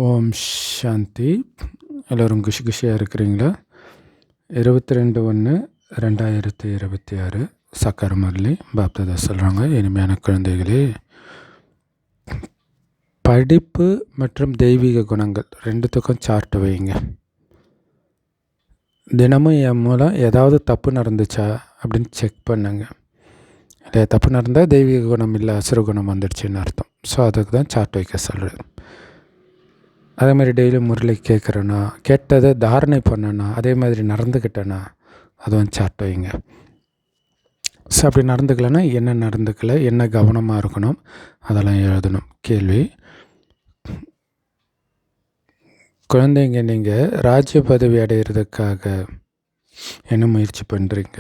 ஓம் சாந்தி. எல்லோரும் குஷியாக இருக்கிறீங்களா? 22/1/2026 சக்கர முரளி பாப்தாதா சொல்கிறாங்க, இனிமையான குழந்தைகளே, படிப்பு மற்றும் தெய்வீக குணங்கள் ரெண்டுத்துக்கும் சார்ட் வைங்க. தினமும் என் மூலம் ஏதாவது தப்பு நடந்துச்சா அப்படின்னு செக் பண்ணுங்க. இல்லை, தப்பு நடந்தால் தெய்வீக குணம் இல்லை, அசுர குணம் வந்துடுச்சுன்னு அர்த்தம். ஸோ அதுக்கு தான் சார்ட் வைக்க சொல்கிறார். அதே மாதிரி டெய்லி முரளி கேட்குறேன்னா, கேட்டதை தாரணை பண்ணேன்னா, அதே மாதிரி நடந்துக்கிட்டேன்னா அதுவும் சார்ட் வைங்க. ஸோ அப்படி நடந்துக்கலைன்னா என்ன நடந்துக்கலை, என்ன கவனமாக இருக்கணும், அதெல்லாம் எழுதணும். கேள்வி: குழந்தைங்க, நீங்கள் ராஜ்ய பதவி அடைகிறதுக்காக என்ன முயற்சி பண்ணுறீங்க?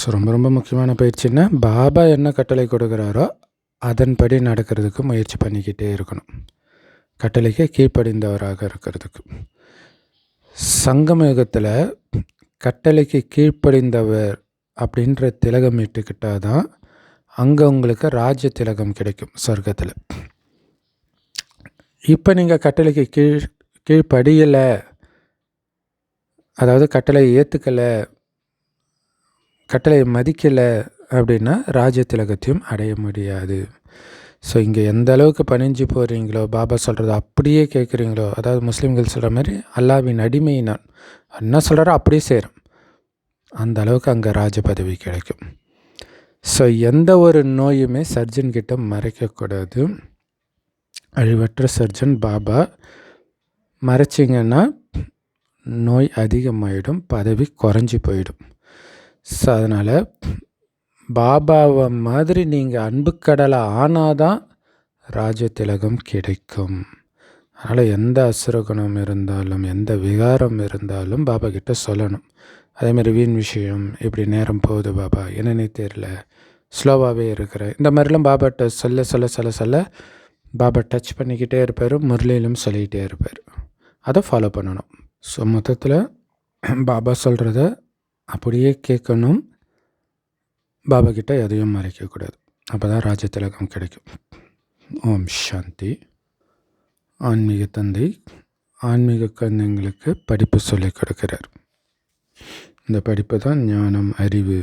ஸோ ரொம்ப ரொம்ப முக்கியமான பயிற்சின்னா, பாபா என்ன கட்டளை கொடுக்குறாரோ அதன்படி நடக்கிறதுக்கு முயற்சி பண்ணிக்கிட்டே இருக்கணும். கட்டளைக்கு கீழ்ப்படிந்தவராக இருக்கிறதுக்கு. சங்கம யுகத்தில் கட்டளைக்கு கீழ்ப்படிந்தவர் அப்படின்ற திலகம் இட்டுக்கிட்டால் தான் அங்கே உங்களுக்கு ராஜ்ய திலகம் கிடைக்கும் சொர்க்கத்தில். இப்போ நீங்கள் கட்டளைக்கு கீழ்ப்படியலை, அதாவது கட்டளையை ஏற்றுக்கலை, கட்டளையை மதிக்கலை அப்படின்னா ராஜ்ய திலகத்தையும் அடைய முடியாது. ஸோ இங்கே எந்த அளவுக்கு பணிஞ்சு போகிறீங்களோ, பாபா சொல்கிறது அப்படியே கேட்குறீங்களோ, அதாவது முஸ்லீம்கள் சொல்கிற மாதிரி அல்லாவின் அடிமை நான் என்ன சொல்கிறாரோ அப்படியே செய்கிறேன், அந்த அளவுக்கு அங்கே ராஜ பதவி கிடைக்கும். ஸோ எந்த ஒரு நோயுமே சர்ஜன்கிட்ட மறைக்கக்கூடாது. அழிவற்ற சர்ஜன் பாபா. மறைச்சிங்கன்னா நோய் அதிகமாகிடும், பதவி குறைஞ்சி போயிடும். ஸோ அதனால் பாபாவை மாதிரி நீங்கள் அன்பு கடலை ஆனாதான் ராஜ திலகம் கிடைக்கும். அதனால் எந்த அசுரகுணம் இருந்தாலும், எந்த விகாரம் இருந்தாலும் பாபா கிட்ட சொல்லணும். அதேமாதிரி வீண் விஷயம், இப்படி நேரம் போகுது பாபா, என்னன்னே தெரியல, ஸ்லோவாகவே இருக்கிற, இந்த மாதிரிலாம் பாபாட்ட சொல்ல சொல்ல சொல்ல சொல்ல பாபா டச் பண்ணிக்கிட்டே இருப்பார், முரளியிலும் சொல்லிக்கிட்டே இருப்பார். அதை ஃபாலோ பண்ணணும். ஸோ மொத்தத்தில் பாபா சொல்கிறத அப்படியே கேட்கணும், பாபா கிட்ட எதையும் மறைக்கக்கூடாது. அப்போ தான் ராஜ திலகம் கிடைக்கும். ஓம் சாந்தி. ஆன்மீக தந்தை ஆன்மீக குழந்தைங்களுக்கு படிப்பு சொல்லிக் கொடுக்கிறார். இந்த படிப்பு தான் ஞானம், அறிவு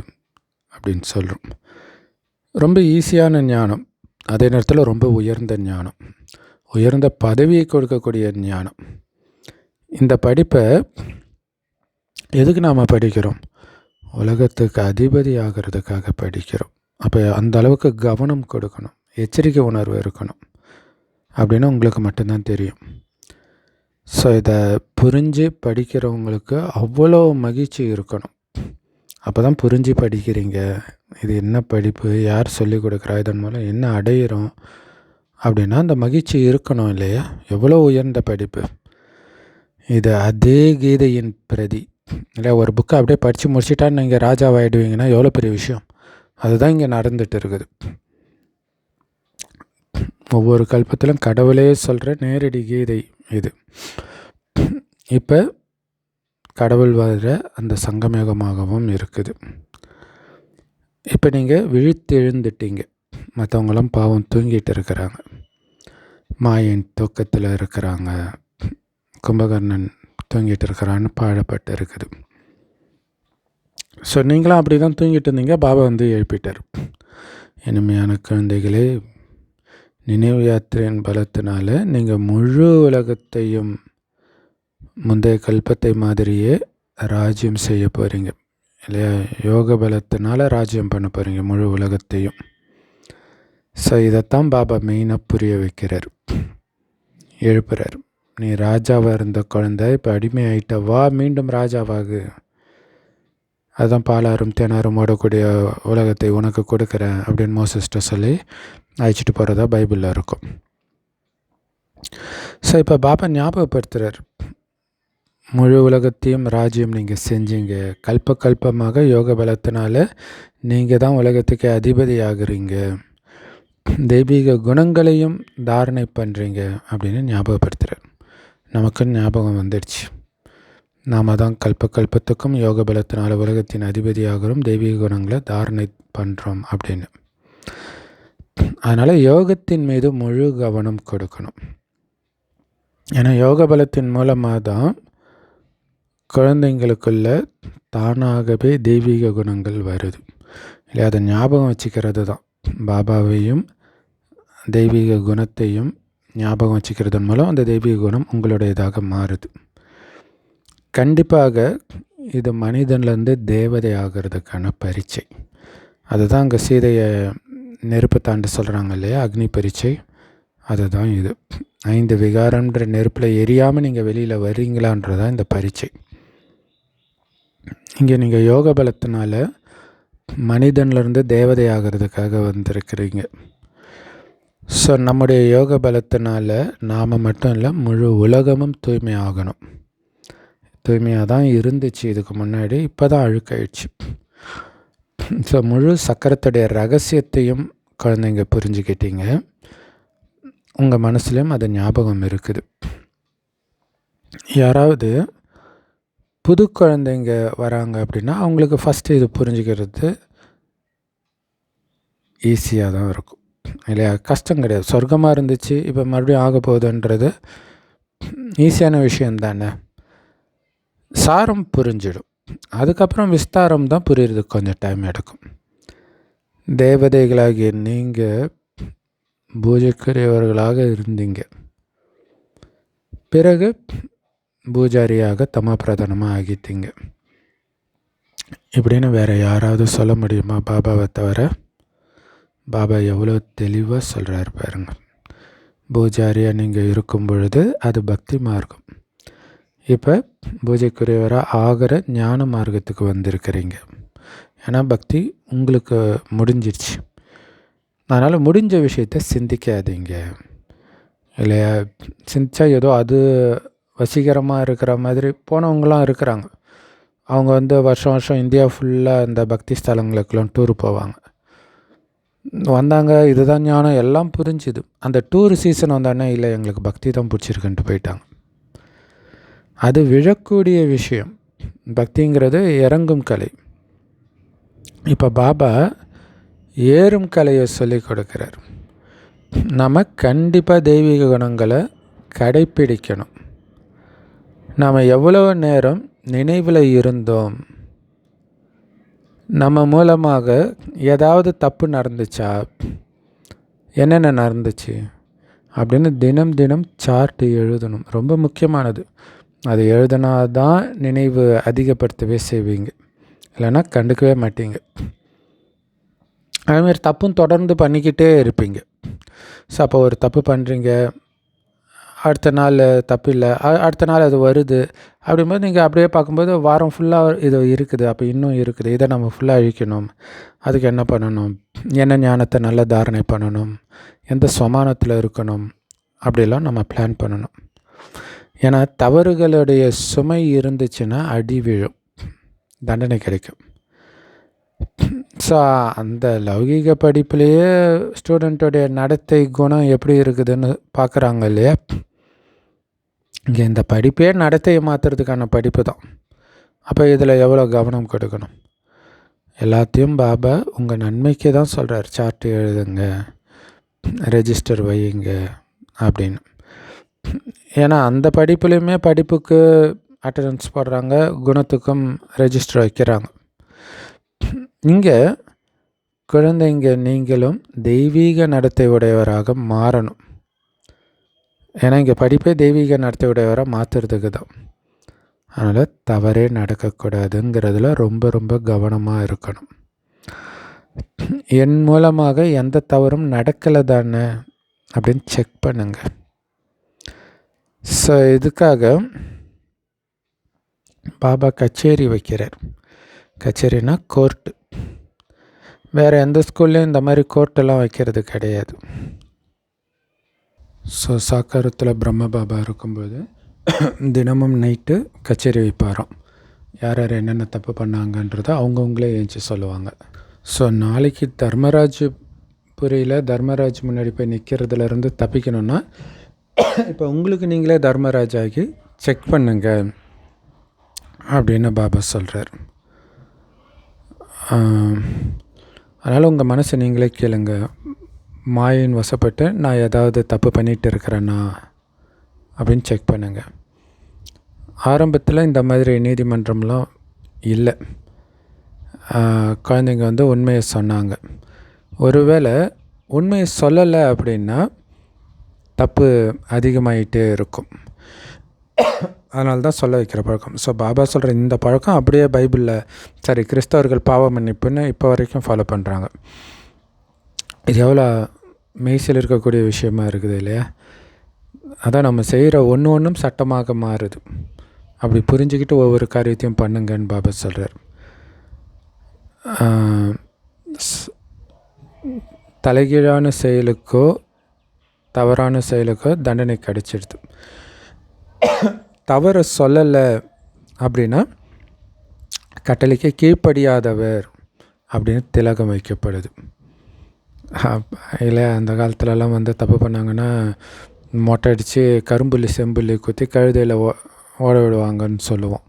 அப்படின்னு சொல்கிறோம். ரொம்ப ஈஸியான ஞானம், அதே நேரத்தில் ரொம்ப உயர்ந்த ஞானம், உயர்ந்த பதவியை கொடுக்கக்கூடிய ஞானம். இந்த படிப்பை எதுக்கு நாம் படிக்கிறோம்? உலகத்துக்கு அதிபதி ஆகிறதுக்காக படிக்கிறோம். அப்போ அந்த அளவுக்கு கவனம் கொடுக்கணும், எச்சரிக்கை உணர்வு இருக்கணும் அப்படின்னு உங்களுக்கு மட்டும்தான் தெரியும். ஸோ இதை புரிஞ்சு படிக்கிறவங்களுக்கு அவ்வளோ மகிழ்ச்சி இருக்கணும். அப்போ தான் புரிஞ்சு படிக்கிறீங்க, இது என்ன படிப்பு, யார் சொல்லிக் கொடுக்குறா, இதன் மூலம் என்ன அடையிறோம் அப்படின்னா அந்த மகிழ்ச்சி இருக்கணும் இல்லையா? எவ்வளோ உயர்ந்த படிப்பு இது! அதே கீதையின் பிரதி இல்லை, ஒரு புக்கை அப்படியே படித்து முடிச்சிட்டா நீங்கள் ராஜாவாகிடுவீங்கன்னா எவ்வளோ பெரிய விஷயம். அதுதான் இங்கே நடந்துகிட்டு இருக்குது. ஒவ்வொரு கல்பத்திலும் கடவுளே சொல்கிற நேரடி கீதை இது. இப்போ கடவுள் வர அந்த சங்கமேகமாகவும் இருக்குது. இப்போ நீங்கள் விழித்தெழுந்துட்டீங்க, மற்றவங்களாம் பாவம் தூங்கிட்டு இருக்கிறாங்க, மாயின் தூக்கத்தில் இருக்கிறாங்க, கும்பகர்ணன் தூங்கிட்டு இருக்கிறான்னு பாடப்பட்டு இருக்குது. ஸோ நீங்களாம் அப்படி தான் தூங்கிட்டு இருந்தீங்க, பாபா வந்து எழுப்பிட்டார். இனிமையான குழந்தைகளே, நினைவு யாத்திரையின் பலத்தினால நீங்கள் முழு உலகத்தையும் முந்தைய கல்பத்தை மாதிரியே ராஜ்யம் செய்ய போகிறீங்க இல்லையா? யோக பலத்தினால ராஜ்யம் பண்ண போகிறீங்க முழு உலகத்தையும். ஸோ இதைத்தான் பாபா மெயினாக புரிய வைக்கிறார், எழுப்புறார். நீ ராஜாவாக இருந்த குழந்தை இப்போ அடிமை ஆகிட்ட, வா மீண்டும் ராஜாவாகு. அதுதான் பாலாரும் தேனாரும் ஓடக்கூடிய உலகத்தை உனக்கு கொடுக்குறேன் அப்படின்னு மோசஸ்ட்ட சொல்லி அழைச்சிட்டு போகிறதா பைபிளில் இருக்கும். ஸோ இப்போ பாபா ஞாபகப்படுத்துகிறார், முழு உலகத்தையும் ராஜ்யம் நீங்கள் செஞ்சீங்க, கல்பமாக யோக பலத்தினால நீங்கள் தான் உலகத்துக்கு அதிபதி ஆகுறீங்க, தெய்வீக குணங்களையும் தாரணை பண்ணுறீங்க அப்படின்னு ஞாபகப்படுத்துகிறார். நமக்கு ஞாபகம் வந்துடுச்சு, நாம் தான் கல்பத்துக்கும் யோக பலத்தினால் உலகத்தின் அதிபதியாகிறோம், தெய்வீக குணங்களை தாரணை பண்ணுறோம் அப்படின்னு. அதனால் யோகத்தின் மீது முழு கவனம் கொடுக்கணும். ஏன்னா யோக பலத்தின் மூலமாக தான் குழந்தைங்களுக்குள்ள தானாகவே தெய்வீக குணங்கள் வருது இல்லையா. அதை ஞாபகம் வச்சுக்கிறது தான். பாபாவையும் தெய்வீக குணத்தையும் ஞாபகம் வச்சுக்கிறதன் மூலம் அந்த தெய்வீக குணம் உங்களுடையதாக மாறுது. கண்டிப்பாக இது மனிதன்லேருந்து தேவதை ஆகிறதுக்கான பரீட்சை. அதுதான் அங்கே சீதையை நெருப்பு தாண்ட சொல்கிறாங்க இல்லையா, அக்னி பரீட்சை. அதுதான் இது. 5 விகாரம்ன்ற நெருப்பில் எரியாமல் நீங்கள் வெளியில் வர்றீங்களான்றதான் இந்த பரீட்சை. இங்கே நீங்கள் யோக பலத்தினால மனிதன்லேருந்து தேவதை ஆகிறதுக்காக வந்திருக்கிறீங்க. ஸோ நம்முடைய யோக பலத்தினால நாம் மட்டும் இல்லை, முழு உலகமும் தூய்மை ஆகணும். தூய்மையாக தான் இருந்துச்சு இதுக்கு முன்னாடி, இப்போ தான் அழுக்காயிடுச்சு. ஸோ முழு சக்கரத்துடைய ரகசியத்தையும் குழந்தைங்க புரிஞ்சுக்கிட்டீங்க. உங்கள் மனசுலேயும் அது ஞாபகம் இருக்குது. யாராவது புது குழந்தைங்க வராங்க அப்படின்னா அவங்களுக்கு ஃபஸ்ட்டு இது புரிஞ்சுக்கிறது ஈஸியாக தான் இருக்கும் இல்லையா. கஷ்டம் கிடையாது. சொர்க்கமாக இருந்துச்சு, இப்போ மறுபடியும் ஆக போகுதுன்றது ஈஸியான விஷயம் தானே. சாரம் புரிஞ்சிடும். அதுக்கப்புறம் விஸ்தாரம் தான் புரியுறதுக்கு கொஞ்சம் டைம் எடுக்கும். தேவதைகளாகிய நீங்கள் பூஜைக்குரியவர்களாக இருந்தீங்க, பிறகு பூஜாரியாக தமப்பிரதானமாக ஆகிட்டீங்க. இப்படின்னு வேறு யாராவது சொல்ல முடியுமா பாபாவை தவிர? பாபா எவ்வளோ தெளிவாக சொல்கிறார் பாருங்க. பூஜாரியாக நீங்கள் இருக்கும் பொழுது அது பக்தி மார்க்கம். இப்போ பூஜைக்குரியவராக ஆகிற ஞான மார்க்கத்துக்கு வந்திருக்கிறீங்க. ஏன்னா பக்தி உங்களுக்கு முடிஞ்சிடுச்சு. அதனால் முடிஞ்ச விஷயத்தை சிந்திக்காதீங்க இல்லையா. சிந்திச்சா ஏதோ அது வசீகரமாக இருக்கிற மாதிரி போனவங்களாம் இருக்கிறாங்க. அவங்க வருஷம் வருஷம் இந்தியா ஃபுல்லாக இந்த பக்தி ஸ்தலங்களுக்கெல்லாம் டூர் போவாங்க. வந்தாங்க, இதுதான் ஞானம் எல்லாம் புரிஞ்சுது. அந்த டூர் சீசன் வந்தானே இல்லை எங்களுக்கு பக்தி தான் பிடிச்சிருக்குன்ட்டு போயிட்டாங்க. அது விழக்கூடிய விஷயம். பக்திங்கிறது இறங்கும் கலை. இப்போ பாபா ஏறும் கலையை சொல்லி கொடுக்குறார். நம்ம கண்டிப்பாக தெய்வீக குணங்களை கடைப்பிடிக்கணும். நாம் எவ்வளவு நேரம் நினைவில் இருந்தோம், நம்ம மூலமாக ஏதாவது தப்பு நடந்துச்சா, என்னென்ன நடந்துச்சு அப்படின்னு தினம் தினம் சார்ட்டு எழுதணும். ரொம்ப முக்கியமானது. அது எழுதினா தான் நினைவு அதிகப்படுத்தவே செய்வீங்க, இல்லைன்னா கண்டுக்கவே மாட்டீங்க. அதேமாதிரி தப்பும் தொடர்ந்து பண்ணிக்கிட்டே இருப்பீங்க. ஸோ அப்போ ஒரு தப்பு பண்ணுறீங்க, அடுத்த நாள் தப்பு இல்லை, அடுத்த நாள் அது வருது. அப்படிங்கும்போது நீங்கள் அப்படியே பார்க்கும்போது வாரம் ஃபுல்லாக இது இருக்குது, அப்போ இன்னும் இருக்குது, இதை நம்ம ஃபுல்லாக அழிக்கணும். அதுக்கு என்ன பண்ணணும், என்ன ஞானத்தை நல்ல தாரணை பண்ணணும், எந்த சமானத்தில் இருக்கணும், அப்படிலாம் நம்ம பிளான் பண்ணணும். ஏன்னா தவறுகளுடைய சுமை இருந்துச்சுன்னா அடி விழும், தண்டனை கிடைக்கும். ஸோ அந்த லௌகீக படிப்புலேயே ஸ்டூடெண்ட்டுடைய நடத்தை குணம் எப்படி இருக்குதுன்னு பார்க்குறாங்க இல்லையா. இங்கே இந்த படிப்பே நடத்தையை மாற்றுறதுக்கான படிப்பு தான். அப்போ இதில் எவ்வளோ கவனம் கொடுக்கணும். எல்லாத்தையும் பாபா உங்கள் நன்மைக்கு தான் சொல்கிறார். சார்ட்டு எழுதுங்க, ரெஜிஸ்டர் வையுங்க அப்படின்னு. ஏன்னா அந்த படிப்புலேயுமே படிப்புக்கு அட்டண்டன்ஸ் போடுறாங்க, குணத்துக்கும் ரெஜிஸ்டர் வைக்கிறாங்க. இங்கே குழந்தைங்க நீங்களும் தெய்வீக நடத்தை உடையவராக மாறணும். ஏன்னா இங்கே படிப்பே தெய்வீக நடத்தை உடையவராக மாற்றுறதுக்கு தான். அதனால் தவறே நடக்கக்கூடாதுங்கிறதுல ரொம்ப ரொம்ப கவனமாக இருக்கணும். என் மூலமாக எந்த தவறும் நடக்கலை தானே அப்படின்னு செக் பண்ணுங்க. ஸோ இதுக்காக பாபா கச்சேரி வைக்கிறார். கச்சேரினா கோர்ட்டு. வேறு எந்த ஸ்கூல்லையும் இந்த மாதிரி கோர்ட்டெல்லாம் வைக்கிறது கிடையாது. ஸோ சாக்காரத்தில் பிரம்ம பாபா இருக்கும்போது தினமும் நைட்டு கச்சேரி வைப்பாராம். யார் யார் என்னென்ன தப்பு பண்ணாங்கன்றதை அவங்கவுங்களே ஏஞ்சி சொல்லுவாங்க. ஸோ நாளைக்கு தர்மராஜ் புரியில் தர்மராஜ் முன்னாடி போய் நிற்கிறதுலேருந்து தப்பிக்கணும்னா இப்போ உங்களுக்கு நீங்களே தர்மராஜ் ஆகி செக் பண்ணுங்க அப்படின்னு பாபா சொல்கிறார். அதனால் உங்கள் மனசை நீங்களே கேளுங்க. மாயின் வசப்பட்டு நான் ஏதாவது தப்பு பண்ணிகிட்டு இருக்கிறேன்னா அப்படின்னு செக் பண்ணுங்கள். ஆரம்பத்தில் இந்த மாதிரி நீதிமன்றம்லாம் இல்லை. குழந்தைங்க வந்து உண்மையை சொன்னாங்க. ஒருவேளை உண்மையை சொல்லலை அப்படின்னா தப்பு அதிகமாகிட்டே இருக்கும். அதனால தான் சொல்ல வைக்கிற பழக்கம். ஸோ பாபா சொல்கிற இந்த பழக்கம் அப்படியே பைபிளில் கிறிஸ்தவர்கள் பாவ மன்னிப்புன்னு இப்போ வரைக்கும் ஃபாலோ பண்ணுறாங்க. இது எவ்வளோ மெய்சில் இருக்கக்கூடிய விஷயமா இருக்குது இல்லையா? அதான் நம்ம செய்கிற ஒன்றும் சட்டமாக மாறுது. அப்படி புரிஞ்சுக்கிட்டு ஒவ்வொரு காரியத்தையும் பண்ணுங்கன்னு பாபா சொல்கிறார். தலைகீழான செயலுக்கோ தவறான செயலுக்கோ தண்டனை கிடைச்சிடுது. தவறு சொல்லலை அப்படின்னா கட்டளைக்கு கீழ்ப்படியாதவர் அப்படின்னு திலகம் வைக்கப்படுது. இல்லை அந்த காலத்துலலாம் வந்து தப்பு பண்ணாங்கன்னா மொட்டை அடித்து கரும்புள்ளி செம்புள்ளி குத்தி கழுதையில் ஓட விடுவாங்கன்னு சொல்லுவோம்.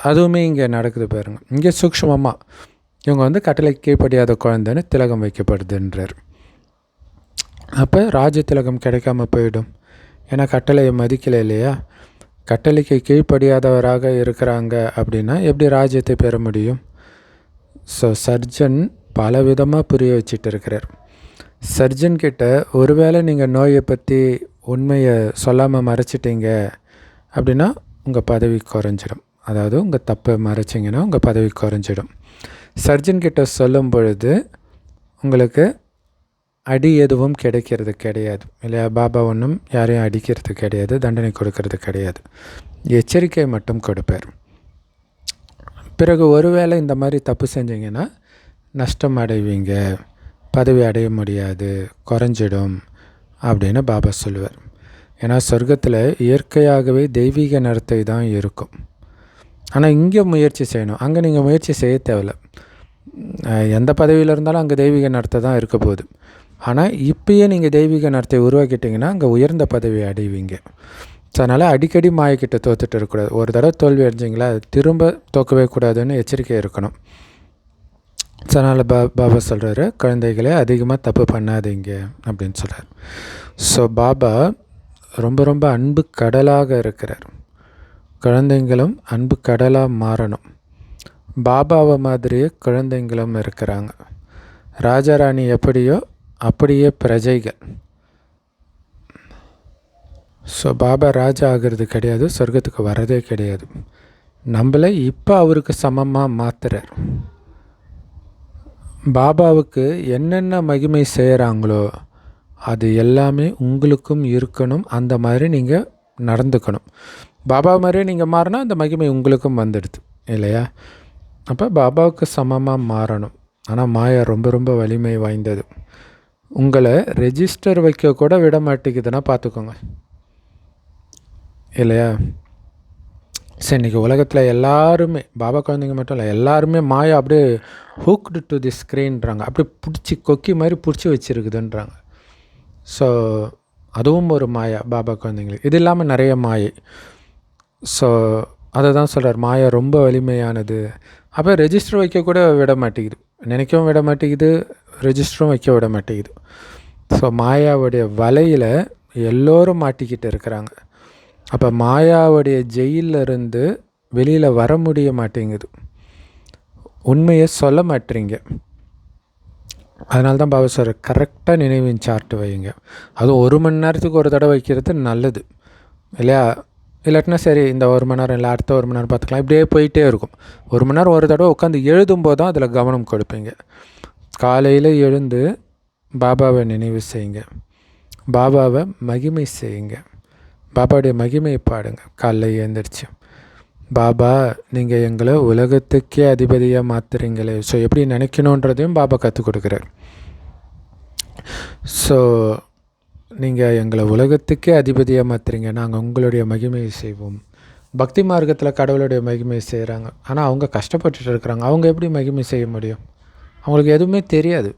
அதுவுமே இங்கே நடக்குது பாருங்கள். இங்கே சூக்ஷ்மமாக இவங்க வந்து கட்டளைக்கு கீழ்ப்படியாத குழந்தைன்னு திலகம் வைக்கப்படுதுன்றார். அப்போ ராஜ திலகம் கிடைக்காம போயிடும். ஏன்னா கட்டளையை மதிக்கலை இல்லையா? கட்டளைக்கு கீழ்ப்படியாதவராக இருக்கிறாங்க அப்படின்னா எப்படி ராஜ்யத்தை பெற முடியும்? ஸோ சர்ஜன் பல விதமாக புரிய வச்சிட்டு இருக்கிறார். சர்ஜன்கிட்ட ஒருவேளை நீங்கள் நோயை பற்றி உண்மையை சொல்லாமல் மறைச்சிட்டிங்க அப்படின்னா உங்கள் பதவி குறைஞ்சிடும். அதாவது உங்கள் தப்பை மறைச்சிங்கன்னா உங்கள் பதவி குறைஞ்சிடும். சர்ஜன்கிட்ட சொல்லும் பொழுது உங்களுக்கு அடி எதுவும் கிடைக்கிறது கிடையாது இல்லையா? பாபா ஒன்றும் யாரையும் அடிக்கிறது கிடையாது, தண்டனை கொடுக்கறது கிடையாது, எச்சரிக்கை மட்டும் கொடுப்பார். பிறகு ஒருவேளை இந்த மாதிரி தப்பு செஞ்சீங்கன்னா நஷ்டம் அடைவீங்க, பதவி அடைய முடியாது, குறைஞ்சிடும் அப்படின்னு பாபா சொல்லுவார். ஏன்னா சொர்க்கத்தில் இயற்கையாகவே தெய்வீக நடத்தை தான் இருக்கும். ஆனால் இங்கே முயற்சி செய்யணும். அங்கே நீங்கள் முயற்சி செய்ய தேவையில்லை. எந்த பதவியில் இருந்தாலும் அங்கே தெய்வீக நடத்தை தான் இருக்க போகுது. ஆனால் இப்பயே நீங்கள் தெய்வீக நடத்தை உருவாக்கிட்டிங்கன்னா அங்கே உயர்ந்த பதவி அடைவீங்க. ஸோ அதனால் அடிக்கடி மாயக்கிட்ட தோற்றுட்டு இருக்கக்கூடாது. ஒரு தடவை தோல்வி அடைஞ்சிங்களா திரும்ப தோக்கவே கூடாதுன்னு எச்சரிக்கை இருக்கணும். ஸோ அதனால் பாபா சொல்கிறாரு, குழந்தைகளே அதிகமாக தப்பு பண்ணாதீங்க அப்படின்னு சொல்கிறார். ஸோ பாபா ரொம்ப ரொம்ப அன்பு கடலாக இருக்கிறார். குழந்தைங்களும் அன்பு கடலாக மாறணும். பாபாவை மாதிரியே குழந்தைங்களும் இருக்கிறாங்க. ராஜாராணி எப்படியோ அப்படியே பிரஜைகள். ஸோ பாபா ராஜா ஆகிறது கிடையாது, சொர்க்கத்துக்கு வரதே கிடையாது. நம்மளை இப்போ அவருக்கு சமமாக மாற்றுறார். பாபாவுக்கு என்னென்ன மகிமை செய்கிறாங்களோ அது எல்லாமே உங்களுக்கும் இருக்கணும். அந்த மாதிரி நீங்கள் நடந்துக்கணும். பாபா மாதிரியே நீங்கள் மாறினா அந்த மகிமை உங்களுக்கும் வந்துடுது இல்லையா? அப்போ பாபாவுக்கு சமமாக மாறணும். ஆனால் மாயா ரொம்ப ரொம்ப வலிமை வாய்ந்தது. உங்களை ரெஜிஸ்டர் வைக்க கூட விட மாட்டேங்குதுன்னா பார்த்துக்கோங்க இல்லையா? சரி, இன்றைக்கி உலகத்தில் எல்லாருமே பாபா குழந்தைங்க மட்டும் இல்லை, எல்லாருமே மாயா அப்படியே ஹூக்டு டு தி ஸ்க்ரீன்றாங்க. அப்படியே பிடிச்சி கொக்கி மாதிரி பிடிச்சி வச்சுருக்குதுன்றாங்க. ஸோ அதுவும் ஒரு மாயா பாபா குழந்தைங்களுக்கு. இது இல்லாமல் நிறைய மாயை. ஸோ அதை தான் சொல்கிறார், மாயா ரொம்ப வலிமையானது. அப்போ ரெஜிஸ்டர் வைக்க கூட விட மாட்டேங்குது, நினைக்கவும் விட மாட்டேங்குது, ரெஜிஸ்டரும் வைக்க விட மாட்டேங்குது. ஸோ மாயாவுடைய வலையில் எல்லோரும் மாட்டிக்கிட்டு இருக்கிறாங்க. அப்போ மாயாவுடைய ஜெயிலிருந்து வெளியில் வர முடிய மாட்டேங்குது. உண்மையை சொல்ல மாட்டீங்க. அதனால தான் பாபா சார் கரெக்டாக நினைவின் சார்ட்டு வைங்க. அதுவும் 1 மணி நேரத்துக்கு ஒரு தடவை வைக்கிறது நல்லது இல்லையா? இல்லாட்டினா சரி இந்த 1 மணி நேரம் இல்லை அடுத்த 1 மணி நேரம் பார்த்துக்கலாம், இப்படியே போயிட்டே இருக்கும். 1 மணி நேரம் ஒரு தடவை உட்காந்து எழுதும்போது தான் அதில் கவனம் கொடுப்பீங்க. காலையில் எழுந்து பாபாவை நினைவு செய்யுங்க, பாபாவை மகிமை செய்யுங்க, பாபாவுடைய மகிமையை பாடுங்க. காலையில் எழுந்திரிச்சு பாபா நீங்கள் எங்களை உலகத்துக்கே அதிபதியாக மாற்றுறீங்களே. ஸோ எப்படி நினைக்கணுன்றதையும் பாபா கற்றுக் கொடுக்குறார். ஸோ நீங்கள் எங்களை உலகத்துக்கே அதிபதியாக மாற்றுறீங்க, நாங்கள் உங்களுடைய மகிமையை செய்வோம். பக்தி மார்க்கத்தில் கடவுளுடைய மகிமையை செய்கிறாங்க, ஆனால் அவங்க கஷ்டப்பட்டுட்டு இருக்கிறாங்க. அவங்க எப்படி மகிமை செய்ய முடியும்? அவங்களுக்கு எதுவுமே தெரியாது.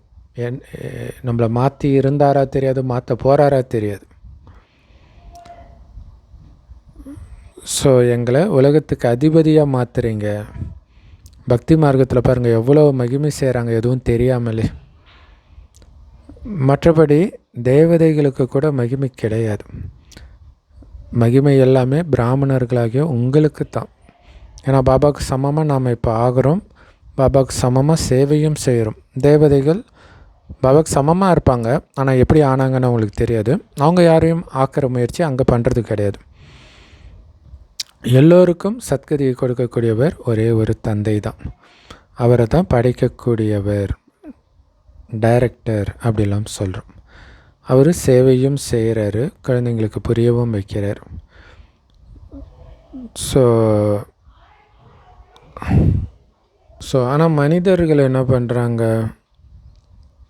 நம்மளை மாற்றி இருந்தாரா தெரியாது, மாற்ற போகிறாரா தெரியாது. ஸோ எங்களை உலகத்துக்கு அதிபதியாக மாற்றுறீங்க. பக்தி மார்க்கத்தில் பாருங்கள் எவ்வளோ மகிமை செய்கிறாங்க எதுவும் தெரியாமலே. மற்றபடி தேவதைகளுக்கு கூட மகிமை கிடையாது. மகிமை எல்லாமே பிராமணர்களாகிய உங்களுக்கு தான். ஏன்னா பாபாவுக்கு சமமாக நாம் இப்போ ஆகிறோம், பாபாவுக்கு சமமாக சேவையும் செய்கிறோம். தேவதைகள் பாபாவுக்கு சமமாக இருப்பாங்க, ஆனால் எப்படி ஆனாங்கன்னு அவங்களுக்கு தெரியாது. அவங்க யாரையும் ஆக்கிற முயற்சி அங்கே பண்ணுறது கிடையாது. எல்லோருக்கும் சத்கதியை கொடுக்கக்கூடியவர் ஒரே ஒரு தந்தை தான். அவரை தான் படைக்கக்கூடியவர், டைரக்டர் அப்படிலாம் சொல்கிறோம். அவர் சேவையும் செய்கிறாரு, குழந்தைங்களுக்கு புரியவும் வைக்கிறார். ஸோ ஆனால் மனிதர்கள் என்ன பண்ணுறாங்க,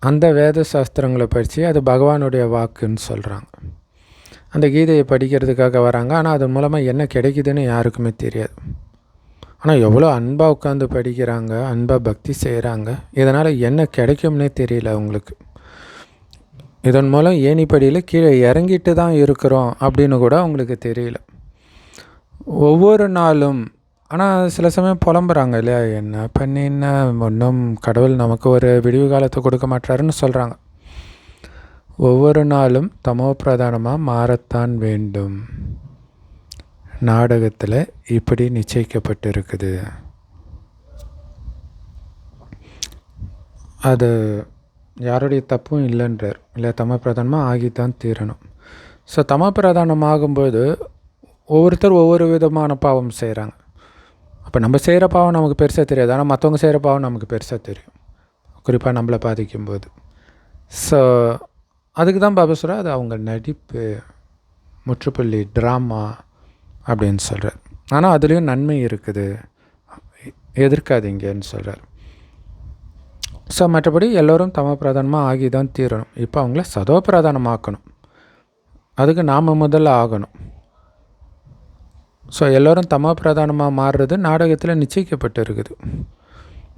அந்த வேத சாஸ்திரங்களை படித்து அது பகவானுடைய வாக்குன்னு சொல்கிறாங்க. அந்த கீதையை படிக்கிறதுக்காக வராங்க, ஆனால் அதன் மூலமாக என்ன கிடைக்குதுன்னு யாருக்குமே தெரியாது. ஆனால் எவ்வளோ அன்பாக உட்காந்து படிக்கிறாங்க, அன்பாக பக்தி செய்கிறாங்க, இதனால் என்ன கிடைக்கும்னே தெரியல அவங்களுக்கு. இதன் மூலம் ஏணிப்படியில் கீழே இறங்கிட்டு தான் இருக்கிறோம் அப்படின்னு கூட அவங்களுக்கு தெரியல. ஒவ்வொரு நாளும் ஆனால் சில சமயம் புலம்புறாங்க இல்லையா, என்ன பண்ணின்னா ஒன்றும் கடவுள் நமக்கு ஒரு விடிவு காலத்தை கொடுக்க மாட்டாருன்னு சொல்கிறாங்க. ஒவ்வொரு நாளும் தமோ பிரதானமாக மாறத்தான் வேண்டும். நாடகத்தில் இப்படி நிச்சயிக்கப்பட்டிருக்குது. அது யாருடைய தப்பும் இல்லைன்றார் இல்லை, தமோ பிரதானமாக ஆகித்தான் தீரணும். ஸோ தமோ பிரதானம் ஆகும்போது ஒவ்வொருத்தர் ஒவ்வொரு விதமான பாவம் செய்கிறாங்க. அப்போ நம்ம செய்கிற பாவம் நமக்கு பெருசாக தெரியாது, ஆனால் மற்றவங்க செய்கிற பாவம் நமக்கு பெருசாக தெரியும், குறிப்பாக நம்மளை பாதிக்கும்போது. ஸோ அதுக்கு தான் பாபா சொல்கிறார், அது அவங்க நடிப்பு, முற்றுப்புள்ளி, ட்ராமா அப்படின்னு சொல்கிறார். ஆனால் அதுலேயும் நன்மை இருக்குது, எதிர்க்காதீங்கன்னு சொல்கிறார். ஸோ மற்றபடி எல்லோரும் தமோ பிரதானமாக ஆகி தான் தீரணும். இப்போ அவங்கள சதோ பிரதானமாக்கணும், அதுக்கு நாம் முதல்ல ஆகணும். ஸோ எல்லோரும் தமோ பிரதானமாக மாறுறது நாடகத்தில் நிச்சயிக்கப்பட்டு இருக்குது.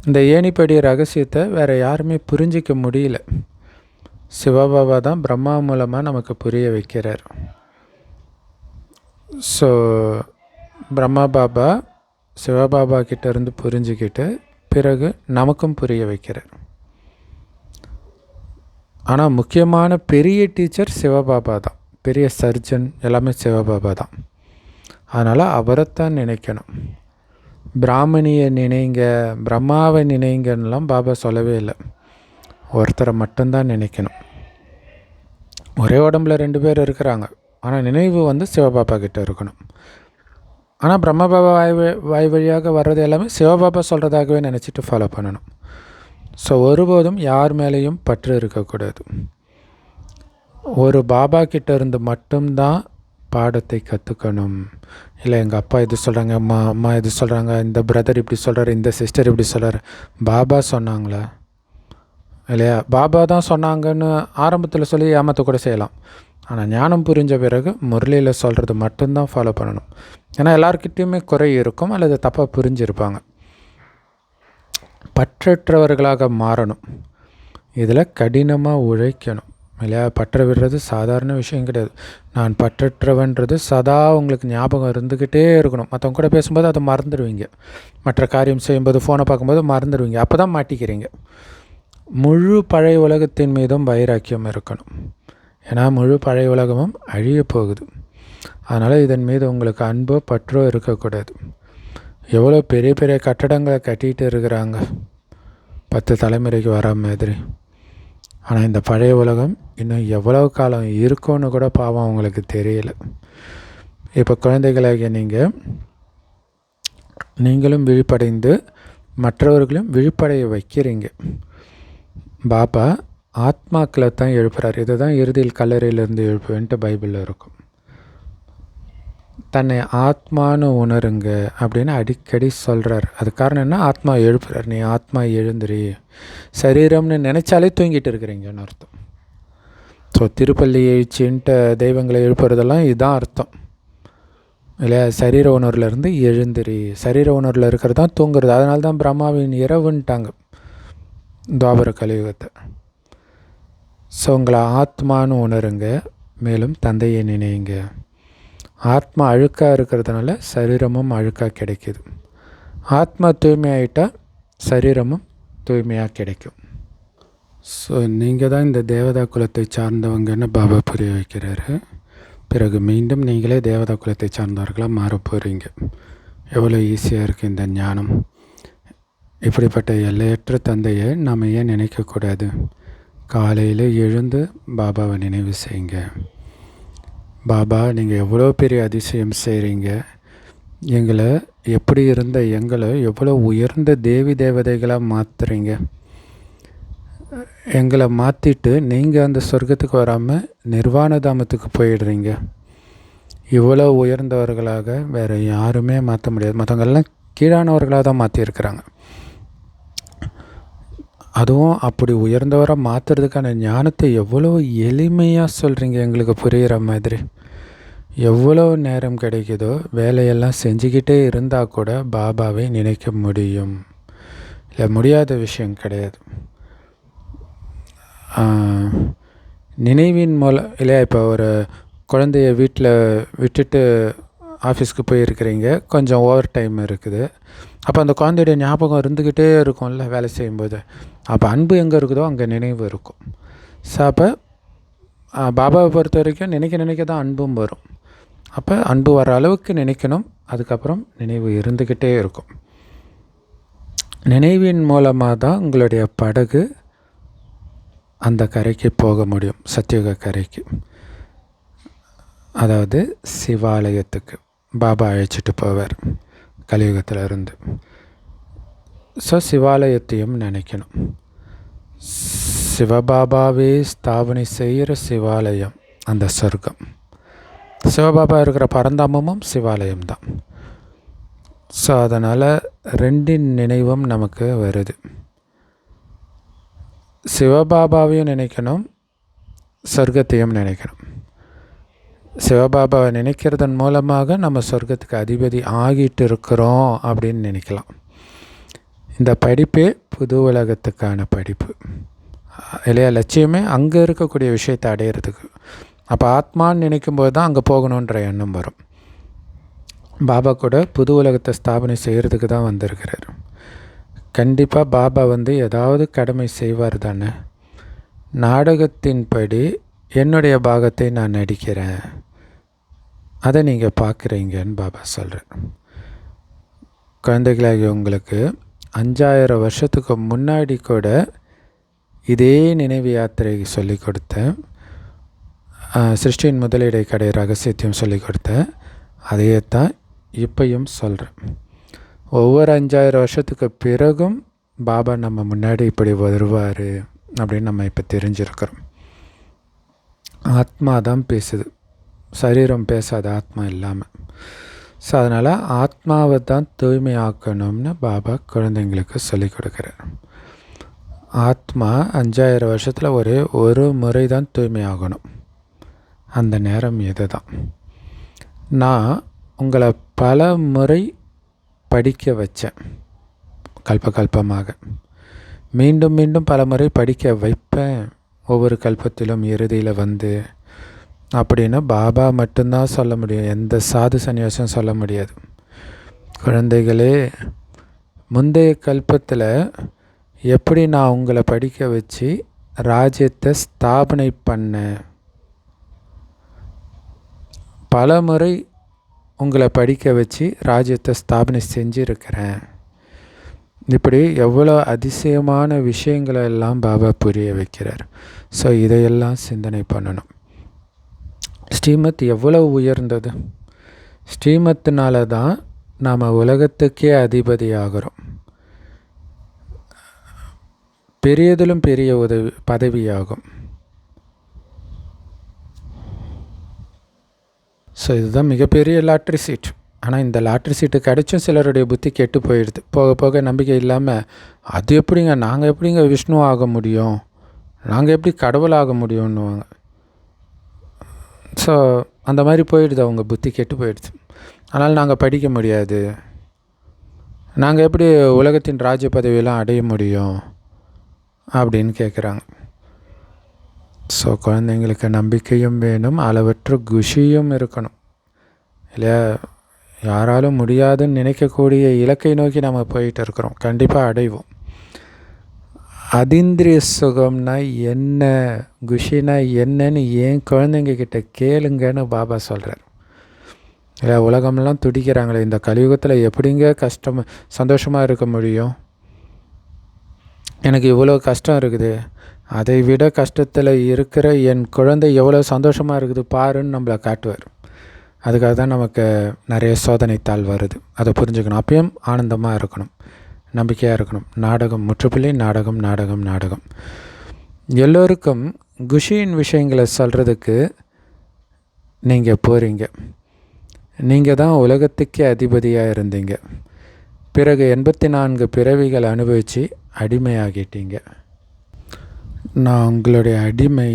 இந்த ஏணிப்படி ரகசியத்தை வேறு யாருமே புரிஞ்சிக்க முடியல. சிவபாபா தான் பிரம்மா மூலமாக நமக்கு புரிய வைக்கிறார். ஸோ பிரம்மா பாபா சிவபாபா கிட்டேருந்து புரிஞ்சுக்கிட்டு பிறகு நமக்கும் புரிய வைக்கிறார். ஆனால் முக்கியமான பெரிய டீச்சர் சிவபாபா தான், பெரிய சர்ஜன் எல்லாமே சிவபாபா தான். அதனால் அவரைத்தான் நினைக்கணும். பிராமணியை நினைங்க, பிரம்மாவை நினைங்கன்னெலாம் பாபா சொல்லவே இல்லை. ஒருத்தரை மட்டும்தான் நினைக்கணும். ஒரே உடம்புல 2 பேர் இருக்கிறாங்க, ஆனால் நினைவு சிவபாபா கிட்டே இருக்கணும். ஆனால் பிரம்மபாபா வாய் வழியாக வர்றது எல்லாமே சிவபாபா சொல்கிறதாகவே நினச்சிட்டு ஃபாலோ பண்ணணும். ஸோ ஒருபோதும் யார் மேலேயும் பற்று இருக்கக்கூடாது. ஒரு பாபா கிட்ட இருந்து மட்டும்தான் பாடத்தை கற்றுக்கணும். இல்லை எங்கள் அப்பா இது சொல்கிறாங்க, அம்மா இது சொல்கிறாங்க, இந்த பிரதர் இப்படி சொல்கிறாரு, இந்த சிஸ்டர் இப்படி சொல்கிறாரு, பாபா சொன்னாங்களா இல்லையா? பாபா தான் சொன்னாங்கன்னு ஆரம்பத்தில் சொல்லி ஏமாற்ற கூட செய்யலாம். ஆனால் ஞானம் புரிஞ்ச பிறகு முரளியில் சொல்கிறது மட்டும்தான் ஃபாலோ பண்ணணும். ஏன்னா எல்லாருக்கிட்டேயுமே குறை இருக்கும், அல்லது தப்பாக புரிஞ்சிருப்பாங்க. பற்றற்றவர்களாக மாறணும், இதில் கடினமாக உழைக்கணும் இல்லையா? பற்ற விடுறது சாதாரண விஷயம் கிடையாது. நான் பற்றற்றவன்றது சதா உங்களுக்கு ஞாபகம் இருந்துக்கிட்டே இருக்கணும். மற்றவங்க கூட பேசும்போது அதை மறந்துடுவீங்க, மற்ற காரியம் செய்யும்போது ஃபோனை பார்க்கும்போது மறந்துடுவீங்க, அப்போ தான் மாட்டிக்கிறீங்க. முழு பழைய உலகத்தின் மீதும் வைராக்கியம் இருக்கணும். ஏன்னா முழு பழைய உலகமும் அழிய போகுது. அதனால் இதன் மீது உங்களுக்கு அன்போ பற்றோ இருக்கக்கூடாது. எவ்வளோ பெரிய பெரிய கட்டடங்களை கட்டிகிட்டு இருக்கிறாங்க 10 தலைமுறைக்கு வர மாதிரி. ஆனால் இந்த பழைய உலகம் இன்னும் எவ்வளோ காலம் இருக்கும்னு கூட பாவம் அவங்களுக்கு தெரியல. இப்போ குழந்தைகளாகிய நீங்களும் விழிப்படைந்து மற்றவர்களும் விழிப்படைய வைக்கிறீங்க. பாபா ஆத்மாக்களை தான் எழுப்புறார். இதை தான் இறுதியில் கல்லறையிலேருந்து எழுப்புவேன்ட்டு பைபிளில் இருக்கும். தன்னை ஆத்மானு உணருங்க அப்படின்னு அடிக்கடி சொல்கிறார். அது காரணம் என்ன? ஆத்மா எழுப்புறார். நீ ஆத்மா எழுந்துரி, சரீரம்னு நினச்சாலே தூங்கிட்டு இருக்கிறீங்கன்னு அர்த்தம். ஸோ திருப்பள்ளி எழுச்சின்ட்டு தெய்வங்களை எழுப்புறதெல்லாம் இதுதான் அர்த்தம் இல்லையா? சரீர உணர்வுலேருந்து எழுந்துரி, சரீர உணர்வில் இருக்கிறது தான் தூங்குறது. அதனால தான் பிரம்மாவின் இரவுன்ட்டாங்க துவாபர கலியுகத்தை. ஸோ உங்களை ஆத்மானு உணருங்க, மேலும் தந்தையை நினைங்க. ஆத்மா அழுக்காக இருக்கிறதுனால சரீரமும் அழுக்காக கிடைக்கிது. ஆத்மா தூய்மையாயிட்டால் சரீரமும் தூய்மையாக கிடைக்கும். ஸோ நீங்கள் தான் இந்த தேவதா குலத்தை சார்ந்தவங்கன்னு பாபா புரிய வைக்கிறாரு. பிறகு மீண்டும் நீங்களே தேவதா குலத்தை சார்ந்தவர்களாக மாற போகிறீங்க. எவ்வளோ ஈஸியாக இருக்குது இந்த ஞானம். இப்படிப்பட்ட எல்லையற்ற தந்தையை நாம் ஏன் நினைக்கக்கூடாது? காலையில் எழுந்து பாபாவை நினைவு செய்யுங்க. பாபா, நீங்கள் எவ்வளோ பெரிய அதிசயம் செய்கிறீங்க. எங்களை எப்படி இருந்த எங்களை எவ்வளோ உயர்ந்த தேவி தேவதைகளாக மாற்றுறீங்க. எங்களை மாற்றிட்டு நீங்கள் அந்த சொர்க்கத்துக்கு வராமல் நிர்வாணதாமத்துக்கு போயிடுறீங்க. இவ்வளோ உயர்ந்தவர்களாக வேறு யாருமே மாற்ற முடியாது. மற்றவங்கெல்லாம் கீழானவர்களாக தான் மாற்றியிருக்கிறாங்க. அதுவும் அப்படி உயர்ந்தவராக மாற்றுறதுக்கான ஞானத்தை எவ்வளோ எளிமையாக சொல்கிறீங்க. எங்களுக்கு புரிகிற மாதிரி. எவ்வளோ நேரம் கிடைக்குதோ வேலையெல்லாம் செஞ்சுக்கிட்டே இருந்தால் கூட பாபாவை நினைக்க முடியும். இல்லை, முடியாத விஷயம் கிடையாது. நினைவின் மூலம் இல்லையா? இப்போ ஒரு குழந்தைய வீட்டில் விட்டுட்டு ஆஃபீஸ்க்கு போயிருக்கிறீங்க, கொஞ்சம் ஓவர் டைம் இருக்குது. அப்போ அந்த குழந்தையுடைய ஞாபகம் இருந்துக்கிட்டே இருக்கும்ல வேலை செய்யும்போது. அப்போ அன்பு எங்கே இருக்குதோ அங்கே நினைவு இருக்கும். ஸோ அப்போ பாபாவை பொறுத்த வரைக்கும் நினைக்க தான் அன்பும் வரும். அப்போ அன்பு வர அளவுக்கு நினைக்கணும். அதுக்கப்புறம் நினைவு இருந்துக்கிட்டே இருக்கும். நினைவின் மூலமாக தான் உங்களுடைய படகு அந்த கரைக்கு போக முடியும், சத்தியுக கரைக்கு. அதாவது சிவாலயத்துக்கு பாபா அழைச்சிட்டு போவார் கலியுகத்தில் இருந்து. ஸோ சிவாலயத்தையும் நினைக்கணும். சிவபாபாவே ஸ்தாபனை செய்கிற சிவாலயம் அந்த சொர்க்கம். சிவபாபா இருக்கிற பரந்தாமமும் சிவாலயம் தான். ஸோ அதனால் ரெண்டின் நினைவும் நமக்கு வருது. சிவபாபாவையும் நினைக்கணும், சொர்க்கத்தையும் நினைக்கணும். சிவபாபாவை நினைக்கிறதன் மூலமாக நம்ம சொர்க்கத்துக்கு அதிபதி ஆகிட்டு இருக்கிறோம் அப்படின்னு நினைக்கலாம். இந்த படிப்பே புது உலகத்துக்கான படிப்பு இல்லையா? லட்சியமே அங்கே இருக்கக்கூடிய விஷயத்தை அடையிறதுக்கு. அப்போ ஆத்மான்னு நினைக்கும்போது தான் அங்கே போகணுன்ற எண்ணம் வரும். பாபா கூட புது உலகத்தை ஸ்தாபனை செய்கிறதுக்கு தான் வந்திருக்கிறார். கண்டிப்பாக பாபா ஏதாவது கடமை செய்வார் தானே. நாடகத்தின்படி என்னுடைய பாகத்தை நான் நடிக்கிறேன், அதை நீங்கள் பார்க்குறீங்கன்னு பாபா சொல்கிறார். குழந்தைகளாகி உங்களுக்கு 5000 வருஷத்துக்கு முன்னாடி கூட இதே நினைவு யாத்திரை சொல்லிக் கொடுத்தேன். சிருஷ்டியின் முதலீடை கடை ரகசியத்தையும் சொல்லிக் கொடுத்தேன். அதையே தான் இப்பையும் சொல்கிறேன். ஒவ்வொரு 5000 வருஷத்துக்கு பிறகும் பாபா நம்ம முன்னாடி இப்படி வருவார் அப்படின்னு நம்ம இப்போ தெரிஞ்சிருக்கிறோம். ஆத்மா தான் பேசுது, சரீரம் பேசாத ஆத்மா இல்லாமல். ஸோ அதனால் ஆத்மாவை தான் தூய்மையாக்கணும்னு பாபா குழந்தைங்களுக்கு சொல்லிக் கொடுக்குறார். ஆத்மா 5000 வருஷத்தில் ஒரு முறை தான் தூய்மையாகணும். அந்த நேரம் இது தான். நான் உங்களை பல முறை படிக்க வச்சேன், கல்பமாக. மீண்டும் மீண்டும் பல முறை படிக்க வைப்பேன், ஒவ்வொரு கல்பத்திலும் இறுதியில் அப்படின்னு பாபா மட்டும்தான் சொல்ல முடியும். எந்த சாது சன்னியாசம் சொல்ல முடியாது. குழந்தைகளே, முந்தைய கல்பத்தில் எப்படி நான் உங்களை படிக்க வச்சு ராஜ்யத்தை ஸ்தாபனை பண்ணேன், பல முறை உங்களை படிக்க வச்சு ராஜ்யத்தை ஸ்தாபனை செஞ்சுருக்கிறேன். இப்படி எவ்வளோ அதிசயமான விஷயங்களை எல்லாம் பாபா புரிய வைக்கிறார். ஸோ இதையெல்லாம் சிந்தனை பண்ணணும். ஸ்ரீமத் எவ்வளோ உயர்ந்தது. ஸ்ரீமத்தினால தான் நாம் உலகத்துக்கே அதிபதி ஆகிறோம். பெரியதிலும் பெரிய பதவியாகும். ஸோ இதுதான் மிகப்பெரிய லாட்ரி சீட். ஆனால் இந்த லாட்ரி சீட்டு கிடைச்சும் சிலருடைய புத்தி கெட்டு போயிடுது. போக போக நம்பிக்கை இல்லாமல், அது எப்படிங்க, நாங்கள் எப்படிங்க விஷ்ணு ஆக முடியும், நாங்கள் எப்படி கடவுள் ஆக முடியும்னுவாங்க. ஸோ அந்த மாதிரி போயிடுது, அவங்க புத்தி கெட்டு போயிடுது. அதனால் நாங்கள் படிக்க முடியாது, நாங்கள் எப்படி உலகத்தின் ராஜ்ய பதவியெல்லாம் அடைய முடியும் அப்படின்னு கேட்குறாங்க. ஸோ குழந்தைங்களுக்கு நம்பிக்கையும் வேணும், அளவற்ற குஷியும் இருக்கணும் இல்லையா? யாராலும் முடியாதுன்னு நினைக்கக்கூடிய இலக்கை நோக்கி நம்ம போயிட்டு இருக்கிறோம், கண்டிப்பாக அடைவோம். அதீந்திரிய சுகம்னா என்ன, குஷினா என்னன்னு என் குழந்தைங்க கிட்ட கேளுங்கன்னு பாபா சொல்கிறார். இல்லை, உலகமெல்லாம் துடிக்கிறாங்களே, இந்த கலியுகத்தில் எப்படிங்க சந்தோஷமாக இருக்க முடியும்? எனக்கு இவ்வளோ கஷ்டம் இருக்குது, அதை விட கஷ்டத்தில் இருக்கிற என் குழந்தை எவ்வளோ சந்தோஷமாக இருக்குது பாருன்னு நம்மளை காட்டுவார். அதுக்காக தான் நமக்கு நிறைய சோதனைத்தாள் வருது. அதை புரிஞ்சுக்கணும். அப்பயும் ஆனந்தமாக இருக்கணும், நம்பிக்கையாக இருக்கணும். நாடகம் முற்றுப்புள்ளி, நாடகம் நாடகம் நாடகம். எல்லோருக்கும் குஷியின் விஷயங்களை சொல்கிறதுக்கு நீங்கள் போகிறீங்க. நீங்கள் தான் உலகத்துக்கே அதிபதியாக இருந்தீங்க. பிறகு 84 பிறவிகள் அனுபவித்து அடிமையாகிட்டீங்க. நான் உங்களுடைய அடிமை,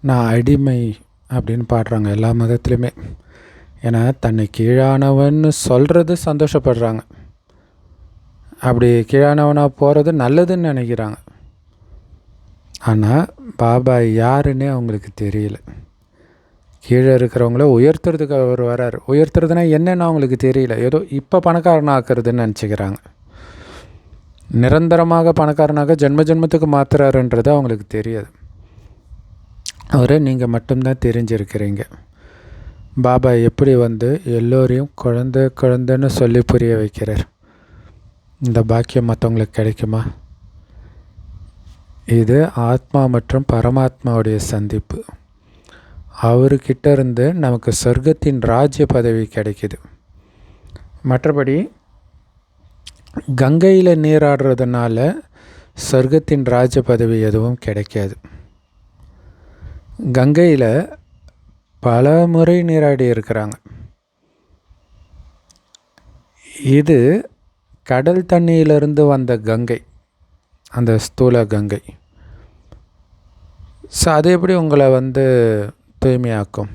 நான் அடிமை அப்படின்னு பாடுறாங்க எல்லா மதத்துலையுமே. ஏன்னா தன்னை கீழானவன்னு சொல்கிறது சந்தோஷப்படுறாங்க. அப்படி கீழானவனாக போகிறது நல்லதுன்னு நினைக்கிறாங்க. ஆனால் பாபா யாருன்னே அவங்களுக்கு தெரியல. கீழே இருக்கிறவங்கள உயர்த்துறதுக்கு அவர் வரார். உயர்த்துறதுனா என்னென்னு அவங்களுக்கு தெரியல. ஏதோ இப்போ பணக்காரனாக ஆக்குறதுன்னு நினச்சிக்கிறாங்க. நிரந்தரமாக பணக்காரனாக ஜென்ம ஜென்மத்துக்கு மாற்றுறாருன்றது அவங்களுக்கு தெரியாது. அவரை நீங்கள் மட்டும்தான் தெரிஞ்சிருக்கிறீங்க. பாபா எப்படி எல்லோரையும் குழந்தைன்னு சொல்லி புரிய வைக்கிறார். இந்த பாக்கியம் மற்றவங்களுக்கு கிடைக்குமா? இது ஆத்மா மற்றும் பரமாத்மாவுடைய சந்திப்பு. அவர்கிட்ட இருந்து நமக்கு சொர்க்கத்தின் ராஜ்ய பதவி கிடைக்கிது. மற்றபடி கங்கையில் நீராடுறதுனால சொர்க்கத்தின் ராஜ்ய பதவி எதுவும் கிடைக்காது. கங்கையில் பல முறை நீராடி இருக்கிறாங்க. இது கடல் தண்ணியிலிருந்து வந்த கங்கை, அந்த ஸ்தூல கங்கை. ஸோ அது எப்படி உங்களை தூய்மையாக்கும்?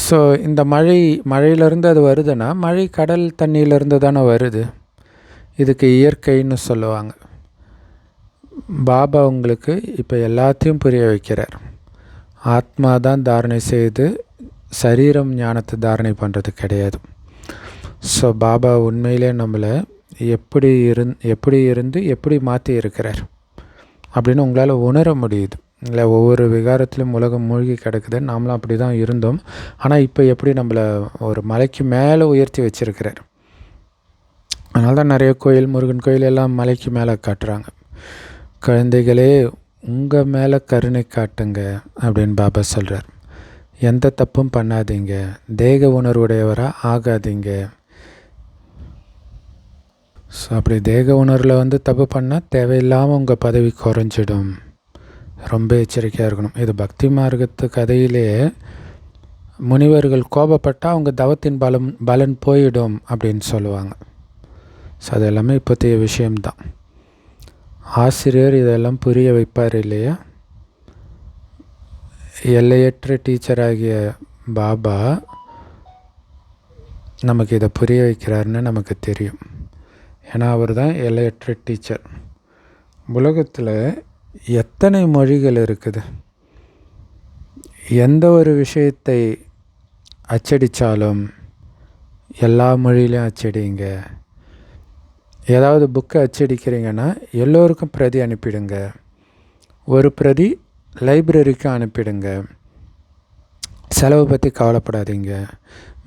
ஸோ இந்த மழையிலேருந்து அது வருதுன்னா, மழை கடல் தண்ணியிலேருந்து தானே வருது. இதுக்கு இயற்கைன்னு சொல்லுவாங்க. பாபா உங்களுக்கு இப்போ எல்லாத்தையும் புரிய வைக்கிறார். ஆத்மா தான் தாரணை செய்து, சரீரம் ஞானத்தை தாரணை பண்ணுறது கிடையாது. ஸோ பாபா உண்மையிலே நம்மளை எப்படி இருந்து எப்படி மாற்றி இருக்கிறார் அப்படின்னு உங்களால் உணர முடியுது. இல்லை, ஒவ்வொரு விகாரத்திலும் உலகம் மூழ்கி கிடக்குது. நாமளும் அப்படி தான் இருந்தோம். ஆனால் இப்போ எப்படி நம்மளை ஒரு மலைக்கு மேலே உயர்த்தி வச்சுருக்கிறார். அதனால தான் நிறைய கோயில், முருகன் கோயில் எல்லாம் மலைக்கு மேலே காட்டுறாங்க. குழந்தைகளே, உங்கள் மேலே கருணை காட்டுங்க அப்படின்னு பாபா சொல்கிறார். எந்த தப்பும் பண்ணாதீங்க, தேக உணர்வுடையவராக ஆகாதீங்க. ஸோ அப்படி தேக உணர்வில் தப்பு பண்ணால் தேவையில்லாமல் உங்கள் பதவி குறைஞ்சிடும். ரொம்ப எச்சரிக்கையாக இருக்கணும். இது பக்தி மார்க்கத்து கதையிலே முனிவர்கள் கோபப்பட்டால் அவங்க தவத்தின் பலன் போயிடும் அப்படின்னு சொல்லுவாங்க. ஸோ அது எல்லாமே இப்போதைய விஷயம்தான். ஆசிரியர் இதெல்லாம் புரிய வைப்பார் இல்லையா? எல்லையற்ற டீச்சராகிய பாபா நமக்கு இதை புரிய வைக்கிறாருன்னு நமக்கு தெரியும். ஏன்னா அவர் தான் எல்லையற்ற டீச்சர். உலகத்தில் எத்தனை மொழிகள் இருக்குது. எந்த ஒரு விஷயத்தை அச்சடித்தாலும் எல்லா மொழியிலையும் அச்சடிங்க. ஏதாவது புக்கை அச்சடிக்கிறீங்கன்னா எல்லோருக்கும் பிரதி அனுப்பிடுங்க. ஒரு பிரதி லைப்ரரிக்கு அனுப்பிடுங்க. செலவு பற்றி கவலைப்படாதீங்க.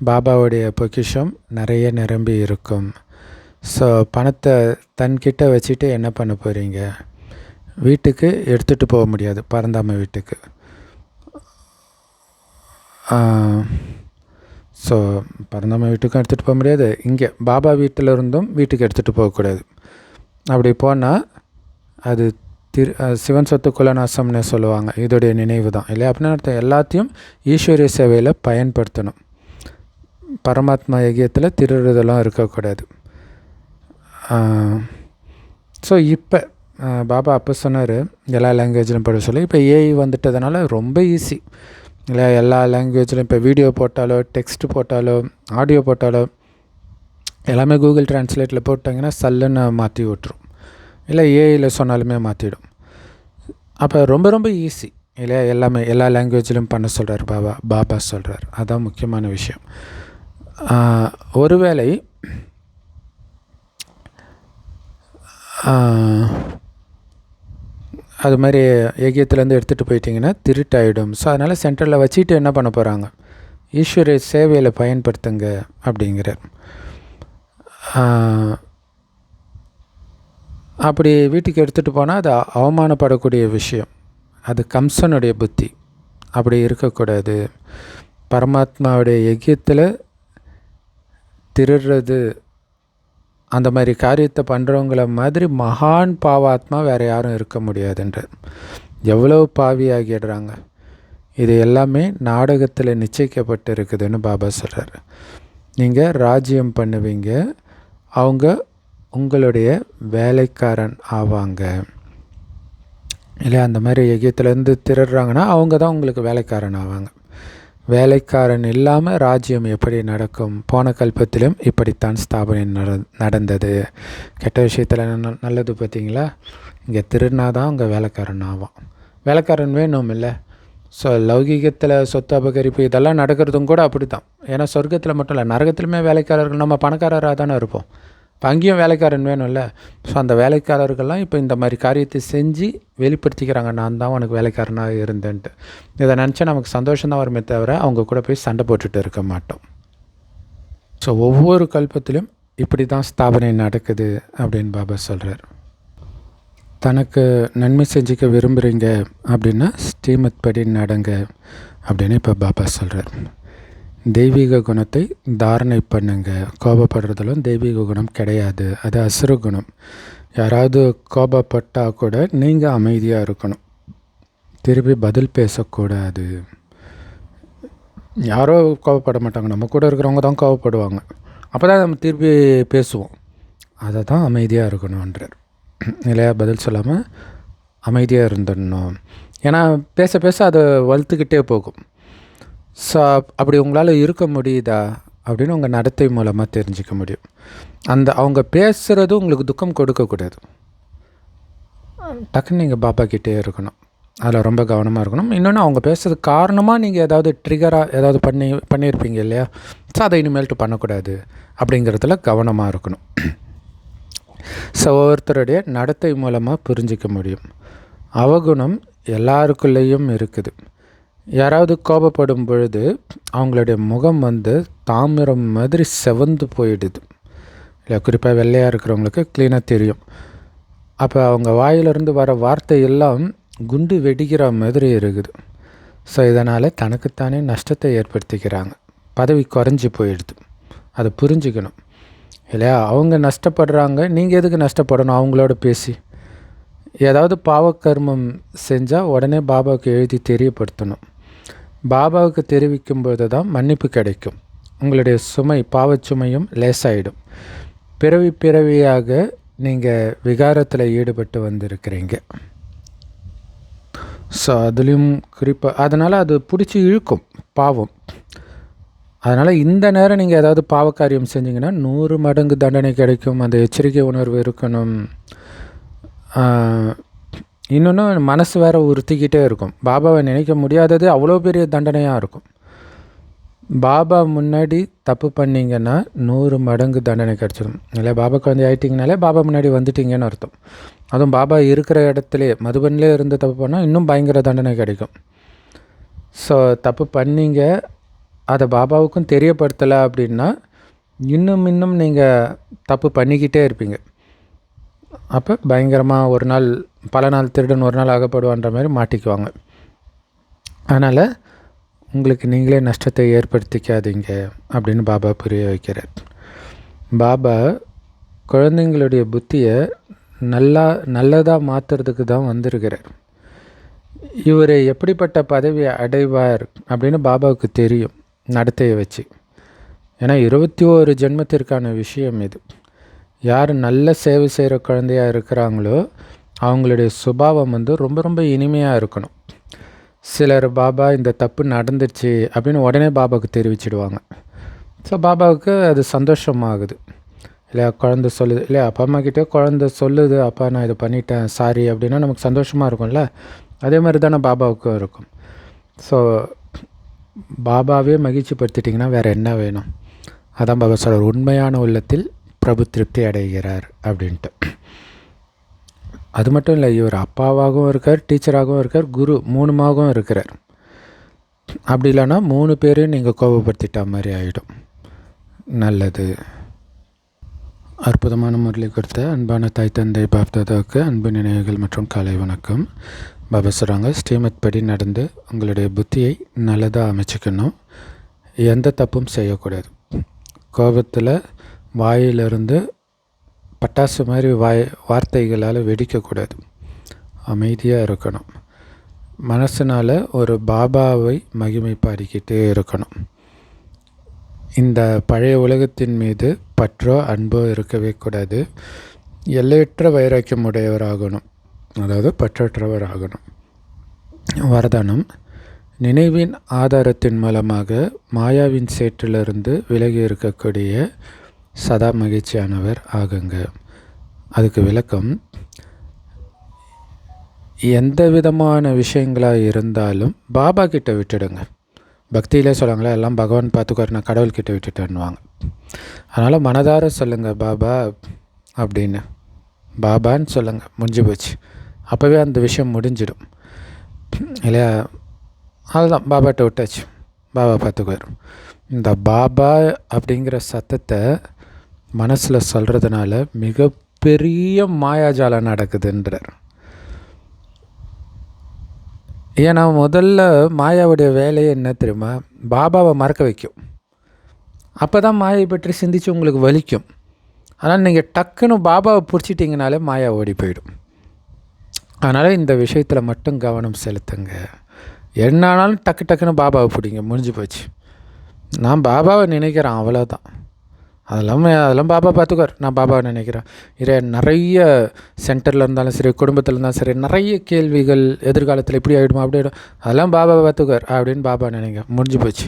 பாபாவுடைய பொக்கிஷம் நிறைய நிரம்பி இருக்கும். ஸோ பணத்தை தன்கிட்ட வச்சுட்டு என்ன பண்ண போகிறீங்க? வீட்டுக்கு எடுத்துகிட்டு போக முடியாது, பரந்தாம வீட்டுக்கு. ஸோ பரந்தாம வீட்டுக்கும் எடுத்துகிட்டு போக முடியாது. இங்கே பாபா வீட்டில் இருந்தும் வீட்டுக்கு எடுத்துகிட்டு போகக்கூடாது. அப்படி போனால் அது சிவன் சொத்து குலநாசம்னு சொல்லுவாங்க. இதோடைய நினைவு தான் இல்லையா? அப்படின்னு அர்த்தம். எல்லாத்தையும் ஈஸ்வரிய சேவையில் பயன்படுத்தணும். பரமாத்மா யஜ்யத்தில் திருடுதலும் இருக்கக்கூடாது. ஸோ இப்போ பாபா அப்போ சொன்னார் எல்லா லாங்குவேஜிலும் படிக்க சொல்லி. இப்போ ஏஐ வந்துட்டதுனால ரொம்ப ஈஸி இல்லை? எல்லா லாங்குவேஜிலும் இப்போ வீடியோ போட்டாலோ, டெக்ஸ்ட்டு போட்டாலோ, ஆடியோ போட்டாலோ எல்லாமே கூகுள் ட்ரான்ஸ்லேட்டில் போட்டாங்கன்னா சல்லுன்னு மாற்றி விட்டுரும். இல்லை ஏஐயில் சொன்னாலுமே மாற்றிடும். அப்போ ரொம்ப ரொம்ப ஈஸி இல்லையா? எல்லாமே எல்லா லாங்குவேஜிலும் பண்ண சொல்கிறார் பாபா சொல்கிறார். அதுதான் முக்கியமான விஷயம். ஒருவேளை அது மாதிரி எகிப்துலேருந்து எடுத்துகிட்டு போயிட்டிங்கன்னா திருட்டாயிடும். ஸோ அதனால் சென்ட்ரலில் வச்சுட்டு என்ன பண்ண போகிறாங்க, ஈஸ்வர சேவையில் பயன்படுத்துங்க அப்படிங்கிறார். அப்படி வீட்டுக்கு எடுத்துகிட்டு போனால் அது அவமானப்படக்கூடிய விஷயம். அது கம்சனுடைய புத்தி. அப்படி இருக்கக்கூடாது. பரமாத்மாவுடைய யஜ்யத்தில் திருடுறது, அந்த மாதிரி காரியத்தை பண்ணுறவங்கள மாதிரி மகான் பாவாத்மா வேறு யாரும் இருக்க முடியாதுன்ற. எவ்வளோ பாவி ஆகிடுறாங்க. இது எல்லாமே நாடகத்தில் நிச்சயிக்கப்பட்டு இருக்குதுன்னு பாபா சொல்கிறார். நீங்கள் ராஜ்யம் பண்ணுவீங்க, அவங்க உங்களுடைய வேலைக்காரன் ஆவாங்க. இல்லை அந்த மாதிரி யஜ்யத்துலேருந்து திருடுறாங்கன்னா அவங்க தான் உங்களுக்கு வேலைக்காரன் ஆவாங்க. வேலைக்காரன் இல்லாமல் ராஜ்யம் எப்படி நடக்கும்? போன கல்பத்திலும் இப்படித்தான் ஸ்தாபனை நடந்தது. கெட்ட விஷயத்தில் நல்லது பார்த்தீங்களா? இங்கே திருடினா தான் அங்கே வேலைக்காரன் ஆவான். வேலைக்காரன் வேணும் இல்லை? ஸோ லௌகீகத்தில் சொத்து அபகரிப்பு இதெல்லாம் நடக்கிறதும் கூட அப்படி தான். ஏன்னா சொர்க்கத்தில் மட்டும் இல்லை, நரகத்திலுமே வேலைக்காரர்கள் நம்ம பணக்காரராக தானே இருப்போம். இப்போ அங்கேயும் வேலைக்காரன் வேணும்ல. ஸோ அந்த வேலைக்காரர்கள்லாம் இப்போ இந்த மாதிரி காரியத்தை செஞ்சு வெளிப்படுத்திக்கிறாங்க, நான் தான் உனக்கு வேலைக்காரனாக இருந்தேன்ட்டு. இதை நினச்சா நமக்கு சந்தோஷம்தான் வருமே தவிர அவங்க கூட போய் சண்டை போட்டுட்டு இருக்க மாட்டோம். ஸோ ஒவ்வொரு கல்பத்திலும் இப்படி தான் ஸ்தாபனை நடக்குது அப்படின்னு பாபா சொல்கிறார். தனக்கு நன்மை செஞ்சுக்க விரும்புகிறீங்க அப்படின்னா ஸ்ரீமத் படி நடங்க அப்படின்னு இப்போ பாபா சொல்கிறார். தெய்வீக குணத்தை தாரணை பண்ணுங்க. கோபப்படுறதுலும் தெய்வீக குணம் கிடையாது, அது அசுர குணம். யாராவது கோபப்பட்டால் கூட நீங்கள் அமைதியாக இருக்கணும், திருப்பி பதில் பேசக்கூடாது. யாரோ கோபப்பட மாட்டாங்க, நம்ம கூட இருக்கிறவங்க தான் கோபப்படுவாங்க. அப்போ தான் நம்ம திருப்பி பேசுவோம். அதை தான் அமைதியாக இருக்கணுன்றார் இல்லையா? பதில் சொல்லாமல் அமைதியாக இருந்துடணும். ஏன்னா பேச பேச அதை வளர்த்துக்கிட்டே போகும். ஸோ அப்படி உங்களால் இருக்க முடியுதா அப்படின்னு உங்கள் நடத்தை மூலமாக தெரிஞ்சிக்க முடியும். அவங்க பேசுகிறது உங்களுக்கு துக்கம் கொடுக்கக்கூடாது. டக்குன்னு நீங்கள் பாபா கிட்டே இருக்கணும், அதில் ரொம்ப கவனமாக இருக்கணும். இன்னொன்று, அவங்க பேசுறதுக்கு காரணமாக நீங்கள் ஏதாவது ட்ரிகராக ஏதாவது பண்ணியிருப்பீங்க இல்லையா? ஸோ அதை இனிமேல்ட்டு பண்ணக்கூடாது அப்படிங்கிறதுல கவனமாக இருக்கணும். ஸோ ஒவ்வொருத்தருடைய நடத்தை மூலமாக புரிஞ்சிக்க முடியும். அவகுணம் எல்லாருக்குள்ளேயும் இருக்குது. யாராவது கோபப்படும் பொழுது அவங்களுடைய முகம் தாமிரம் மாதிரி செவந்து போயிடுது இல்லை? குறிப்பாக வெள்ளையாக இருக்கிறவங்களுக்கு க்ளீனாக தெரியும். அப்போ அவங்க வாயிலிருந்து வர வார்த்தை எல்லாம் குண்டு வெடிக்கிற மாதிரி இருக்குது. ஸோ இதனால் தனக்குத்தானே நஷ்டத்தை ஏற்படுத்திக்கிறாங்க, பதவி குறைஞ்சி போயிடுது. அதை புரிஞ்சுக்கணும் இல்லையா? அவங்க நஷ்டப்படுறாங்க, நீங்கள் எதுக்கு நஷ்டப்படணும்? அவங்களோட பேசி ஏதாவது பாவக்கர்மம் செஞ்சால் உடனே பாபாவுக்கு எழுதி தெரியப்படுத்தணும். பாபாவுக்கு தெரிவிக்கும்போது தான் மன்னிப்பு கிடைக்கும். உங்களுடைய சுமை, பாவச்சுமையும் லேசாயிடும். பிறவியாக நீங்கள் விகாரத்தில் ஈடுபட்டு வந்திருக்கிறீங்க. ஸோ அதுலேயும் குறிப்பாக அதனால் அது பிடிச்சி இழுக்கும் பாவம். அதனால் இந்த நேரம் நீங்கள் ஏதாவது பாவக்காரியம் செஞ்சிங்கன்னா 100 மடங்கு தண்டனை கிடைக்கும். அந்த எச்சரிக்கை உணர்வு இருக்கணும். இன்னொன்று, மனசு வேறு உறுத்திக்கிட்டே இருக்கும். பாபாவை நினைக்க முடியாதது அவ்வளோ பெரிய தண்டனையாக இருக்கும். பாபா முன்னாடி தப்பு பண்ணிங்கன்னா 100 மடங்கு தண்டனை கிடச்சிடும் இல்லை? பாபாவுக்கு ஆகிட்டிங்கனாலே பாபா முன்னாடி வந்துட்டிங்கன்னு அர்த்தம். அதுவும் பாபா இருக்கிற இடத்துலே மதுபன்லே இருந்து தப்பு பண்ணால் இன்னும் பயங்கர தண்டனை கிடைக்கும். ஸோ தப்பு பண்ணிங்க, அதை பாபாவுக்கும் தெரியப்படுத்தலை அப்படின்னா இன்னும் நீங்கள் தப்பு பண்ணிக்கிட்டே இருப்பீங்க. அப்போ பயங்கரமாக ஒரு நாள் பல நாள் திருடன் ஒரு நாள் அகப்படுவான்ற மாதிரி மாட்டிக்குவாங்க. அதனால் உங்களுக்கு நீங்களே நஷ்டத்தை ஏற்படுத்திக்காதீங்க அப்படின்னு பாபா புரிய வைக்கிறார். பாபா குழந்தைங்களுடைய புத்தியை நல்லதாக மாற்றுறதுக்கு தான் வந்திருக்கிறார். இவர் எப்படிப்பட்ட பதவியை அடைவார் அப்படின்னு பாபாவுக்கு தெரியும் நடத்தையை வச்சு. ஏன்னா 21 ஜென்மத்திற்கான விஷயம் இது. யார் நல்ல சேவை செய்கிற குழந்தையாக இருக்கிறாங்களோ அவங்களுடைய சுபாவம் ரொம்ப ரொம்ப இனிமையாக இருக்கணும். சிலர் பாபா இந்த தப்பு நடந்துச்சு அப்படின்னு உடனே பாபாவுக்கு தெரிவிச்சிடுவாங்க. ஸோ பாபாவுக்கு அது சந்தோஷமாகுது இல்லையா? குழந்தை சொல்லுது இல்லையா? அப்பா அம்மா கிட்டே குழந்தை சொல்லுது, அப்பா நான் இதை பண்ணிட்டேன் சாரி அப்படின்னா நமக்கு சந்தோஷமாக இருக்கும்ல? அதே மாதிரி தானே பாபாவுக்கும் இருக்கும். ஸோ பாபாவே மகிழ்ச்சிப்படுத்திட்டிங்கன்னா வேறு என்ன வேணும்? அதான் பாபா சொல்கிறார், உண்மையான உள்ளத்தில் பிரபு திருப்தி அடைகிறார் அப்படின்ட்டு. அது மட்டும் இல்லை, இவர் அப்பாவாகவும் இருக்கார், டீச்சராகவும் இருக்கார், குரு 3மாகவும் இருக்கிறார். அப்படி இல்லைன்னா 3 பேரையும் நீங்கள் கோபப்படுத்திட்டா மாதிரி ஆகிடும். நல்லது. அற்புதமான முரளி கொடுத்த அன்பான தாய் தந்தை பாப்தாதாவுக்கு அன்பு நினைவுகள் மற்றும் காலை வணக்கம். பாபா சொல்கிறாங்க, ஸ்ரீமத் படி நடந்து உங்களுடைய புத்தியை நல்லதாக அமைச்சிக்கணும். எந்த தப்பும் செய்யக்கூடாது. கோபத்தில் வாயிலிருந்து பட்டாசு மாதிரி வார்த்தைகளால் வெடிக்கக்கூடாது. அமைதியாக இருக்கணும். மனசினால் ஒரு பாபாவை மகிமை பாடிக்கிட்டே இருக்கணும். இந்த பழைய உலகத்தின் மீது பற்றோ அன்போ இருக்கவே கூடாது. எல்லையற்ற வைராக்கியம் உடையவராகணும், அதாவது பற்றற்றவராகணும். வரதானம்: நினைவின் ஆதாரத்தின் மூலமாக மாயாவின் சேற்றிலிருந்து விலகி இருக்கக்கூடிய சதா மகிழ்ச்சியானவர் ஆகுங்க. அதுக்கு விளக்கம்: எந்த விதமான விஷயங்களாக இருந்தாலும் பாபா கிட்ட விட்டுடுங்க. பக்தியிலே சொல்லுவாங்களே, எல்லாம் பகவான் பார்த்துக்குவார், நான் கடவுள்கிட்ட விட்டுட்டேன்னுவாங்க. அதனால் மனதார சொல்லுங்கள் பாபா அப்படின்னு. பாபான்னு சொல்லுங்கள், முடிஞ்சு போச்சு. அப்போவே அந்த விஷயம் முடிஞ்சிடும் இல்லையா? அதுதான், பாபாட்ட விட்டாச்சு, பாபா பார்த்துக்குவார். இந்த பாபா அப்படிங்கிற சத்தத்தை மனசில் சொல்கிறதுனால மிகப்பெரிய மாயாஜாலம் நடக்குதுன்றார். ஏன்னா முதல்ல மாயாவுடைய வேலையை என்ன தெரியுமா? பாபாவை மறக்க வைக்கும். அப்போ தான் மாயை பற்றி சிந்தித்து உங்களுக்கு வலிக்கும். ஆனால் நீங்கள் டக்குன்னு பாபாவை பிடிச்சிட்டிங்கனாலே மாயா ஓடி போயிடும். அதனால் இந்த விஷயத்தில் மட்டும் கவனம் செலுத்துங்க. என்னானாலும் டக்குன்னு பாபாவை பிடிங்க, முடிஞ்சு போச்சு. நான் பாபாவை நினைக்கிறேன், அவ்வளோதான். அதெல்லாம் பாபா பார்த்துக்குவார், நான் பாபாவை நினைக்கிறேன். நிறைய சென்டரில் இருந்தாலும் சரி, குடும்பத்தில் இருந்தாலும் சரி, நிறைய கேள்விகள், எதிர்காலத்தில் இப்படி ஆகிடுமா அப்படி ஆகிடும், அதெல்லாம் பாபாவை பார்த்துக்குவார் அப்படின்னு பாபா நினைங்க, முடிஞ்சு போச்சு.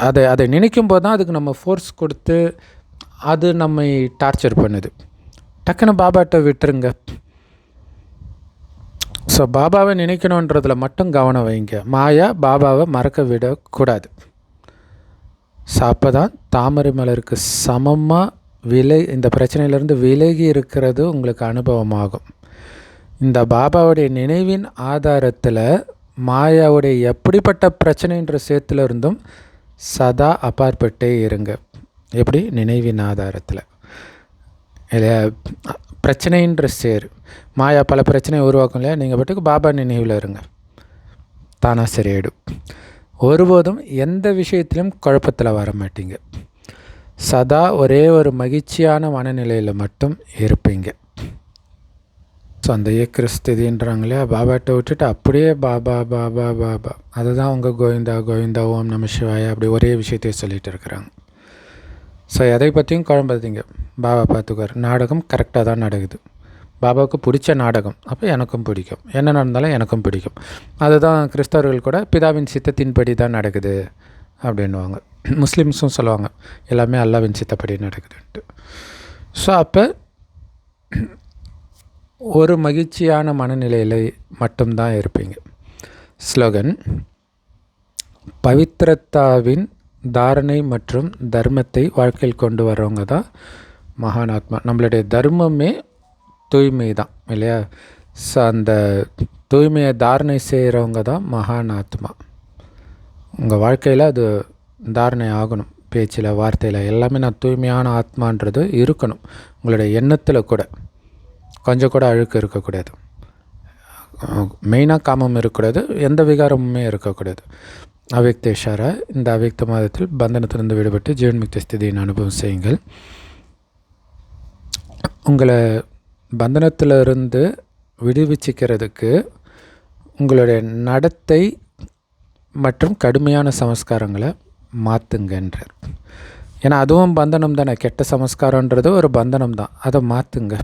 அதை நினைக்கும் போது தான் அதுக்கு நம்ம ஃபோர்ஸ் கொடுத்து அது நம்மை டார்ச்சர் பண்ணுது. டக்குன்னு பாபாட்ட விட்டுருங்க. ஸோ பாபாவை நினைக்கணுன்றதில் மட்டும் கவனம் வைங்க. மாயா பாபாவை மறக்க விடக்கூடாது. ஸோ அப்போ தான் தாமரை மலருக்கு சமமாக இந்த பிரச்சனையிலேருந்து விலகி இருக்கிறது உங்களுக்கு அனுபவமாகும். இந்த பாபாவுடைய நினைவின் ஆதாரத்தில் மாயாவுடைய எப்படிப்பட்ட பிரச்சனைன்ற சேத்துல இருந்தும் சதா அப்பாற்பட்டே இருங்க. எப்படி? நினைவின் ஆதாரத்தில் இல்லையா? பிரச்சனைன்ற சேர் மாயா பல பிரச்சனையை உருவாக்கும் இல்லையா? நீங்கள் பாட்டுக்கு பாபா நினைவில் இருங்க, தானாக சரியாயிடும். ஒருபோதும் எந்த விஷயத்திலும் குழப்பத்தில் வர மாட்டீங்க. சதா ஒரே ஒரு மகிழ்ச்சியான மனநிலையில் மட்டும் இருப்பீங்க. ஸோ அந்த ஏக்கிறிஸ்திதின்றாங்களே, பாபாட்ட விட்டுட்டு அப்படியே பாபா பாபா பாபா, அதுதான் அவங்க கோவிந்தா கோவிந்தா ஓம் நம சிவாயா அப்படி ஒரே விஷயத்தையே சொல்லிகிட்டு இருக்கிறாங்க. ஸோ எதை பற்றியும் குழம்பாதீங்க, பாபா பார்த்துக்குவார். நாடகம் கரெக்டாக தான் நடக்குது. பாபாவுக்கு பிடிச்ச நாடகம், அப்போ எனக்கும் பிடிக்கும், என்ன நடந்தாலும் எனக்கும் பிடிக்கும். அதுதான் கிறிஸ்தவர்கள் கூட பிதாவின் சித்தத்தின்படி தான் நடக்குது அப்படின்வாங்க. முஸ்லீம்ஸும் சொல்லுவாங்க எல்லாமே அல்லாவின் சித்தப்படி நடக்குதுன்ட்டு. ஸோ அப்போ ஒரு மகிழ்ச்சியான மனநிலையில் மட்டும்தான் இருப்பீங்க. ஸ்லோகன்: பவித்ரத்தாவின் தாரணை மற்றும் தர்மத்தை வாழ்க்கையில் கொண்டு வர்றவங்க தான் மகானாத்மா. நம்மளுடைய தர்மமே தூய்மை தான் இல்லையா? ஸோ அந்த தூய்மையை தாரணை செய்கிறவங்க தான் மகானாத்மா. உங்கள் வாழ்க்கையில் அது தாரணை ஆகணும். பேச்சில், வார்த்தையில் எல்லாமே நான் தூய்மையான ஆத்மான்றது இருக்கணும். உங்களுடைய எண்ணத்தில் கூட கொஞ்சம் கூட அழுக்கு இருக்கக்கூடாது. மெயினாக காமம் இருக்கக்கூடாது, எந்த விகாரமுமே இருக்கக்கூடாது. அவ்யக்த இஷாரா: இந்த அவ்யக்த மாதத்தில் பந்தனத்திலிருந்து விடுபட்டு ஜீவன்முக்தி ஸ்திதியின் அனுபவம் செய்யுங்கள். உங்களை பந்தனத்திலிருந்து விடுவிச்சிக்கிறதுக்கு உங்களுடைய நடத்தை மற்றும் கடுமையான சமஸ்காரங்களை மாற்றுங்கன்றார். ஏன்னா அதுவும் பந்தனம் தானே, கெட்ட சமஸ்காரன்றது ஒரு பந்தனம் தான், அதை மாற்றுங்க.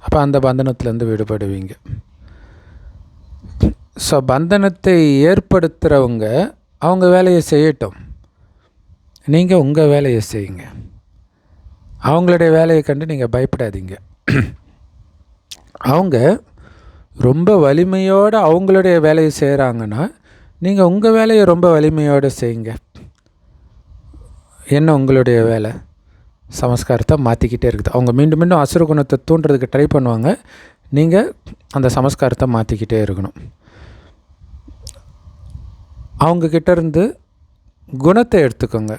அப்போ அந்த பந்தனத்திலேருந்து விடுபடுவீங்க. ஸோ பந்தனத்தை ஏற்படுத்துகிறவங்க அவங்க வேலையை செய்யட்டும், நீங்கள் உங்கள் வேலையை செய்யுங்க. அவங்களுடைய வேலையை கண்டு நீங்கள் பயப்படாதீங்க. அவங்க ரொம்ப வலிமையோடு அவங்களுடைய வேலையை செய்கிறாங்கன்னா நீங்கள் உங்கள் வேலையை ரொம்ப வலிமையோடு செய்யுங்க. என்ன உங்களுடைய வேலை? சமஸ்காரத்தை மாற்றிக்கிட்டே இருக்குது. அவங்க மீண்டும் மீண்டும் அசுர குணத்தை தூண்டுறதுக்கு ட்ரை பண்ணுவாங்க. நீங்கள் அந்த சமஸ்காரத்தை மாற்றிக்கிட்டே இருக்கணும். அவங்கக்கிட்ட இருந்து குணத்தை எடுத்துக்கோங்க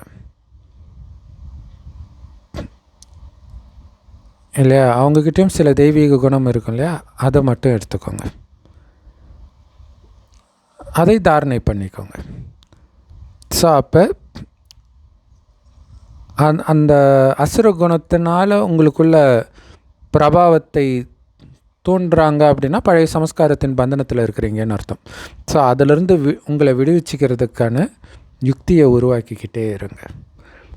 இல்லையா, அவங்கக்கிட்டேயும் சில தெய்வீக குணம் இருக்கும் இல்லையா, அதை மட்டும் எடுத்துக்கோங்க, அதை தாரணை பண்ணிக்கோங்க. ஸோ அப்போ அந்த அசுர குணத்தினால் உங்களுக்குள்ள பிரபாவத்தை தோன்றாங்க அப்படின்னா பழைய சமஸ்காரத்தின் பந்தனத்தில் இருக்கிறீங்கன்னு அர்த்தம். ஸோ அதிலிருந்து உங்களை விடுவிச்சிக்கிறதுக்கான யுக்தியை உருவாக்கிக்கிட்டே இருங்க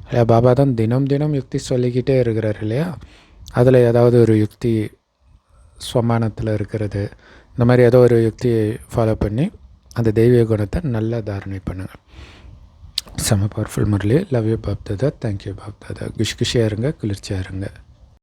இல்லையா. பாபா தான் தினம் தினம் யுக்தி சொல்லிக்கிட்டே இருக்கிறார் இல்லையா. அதில் ஏதாவது ஒரு யுக்தி ஸ்வமானத்தில் இருக்கிறது, இந்த மாதிரி ஏதோ ஒரு யுக்தியை ஃபாலோ பண்ணி அந்த தெய்வீக குணத்தை நல்லா தாரணை பண்ணுங்கள். செம powerful Murali. Love you Bapdada. Thank you Bapdada. குஷியாக இருங்க, குளிர்ச்சியாக இருங்க.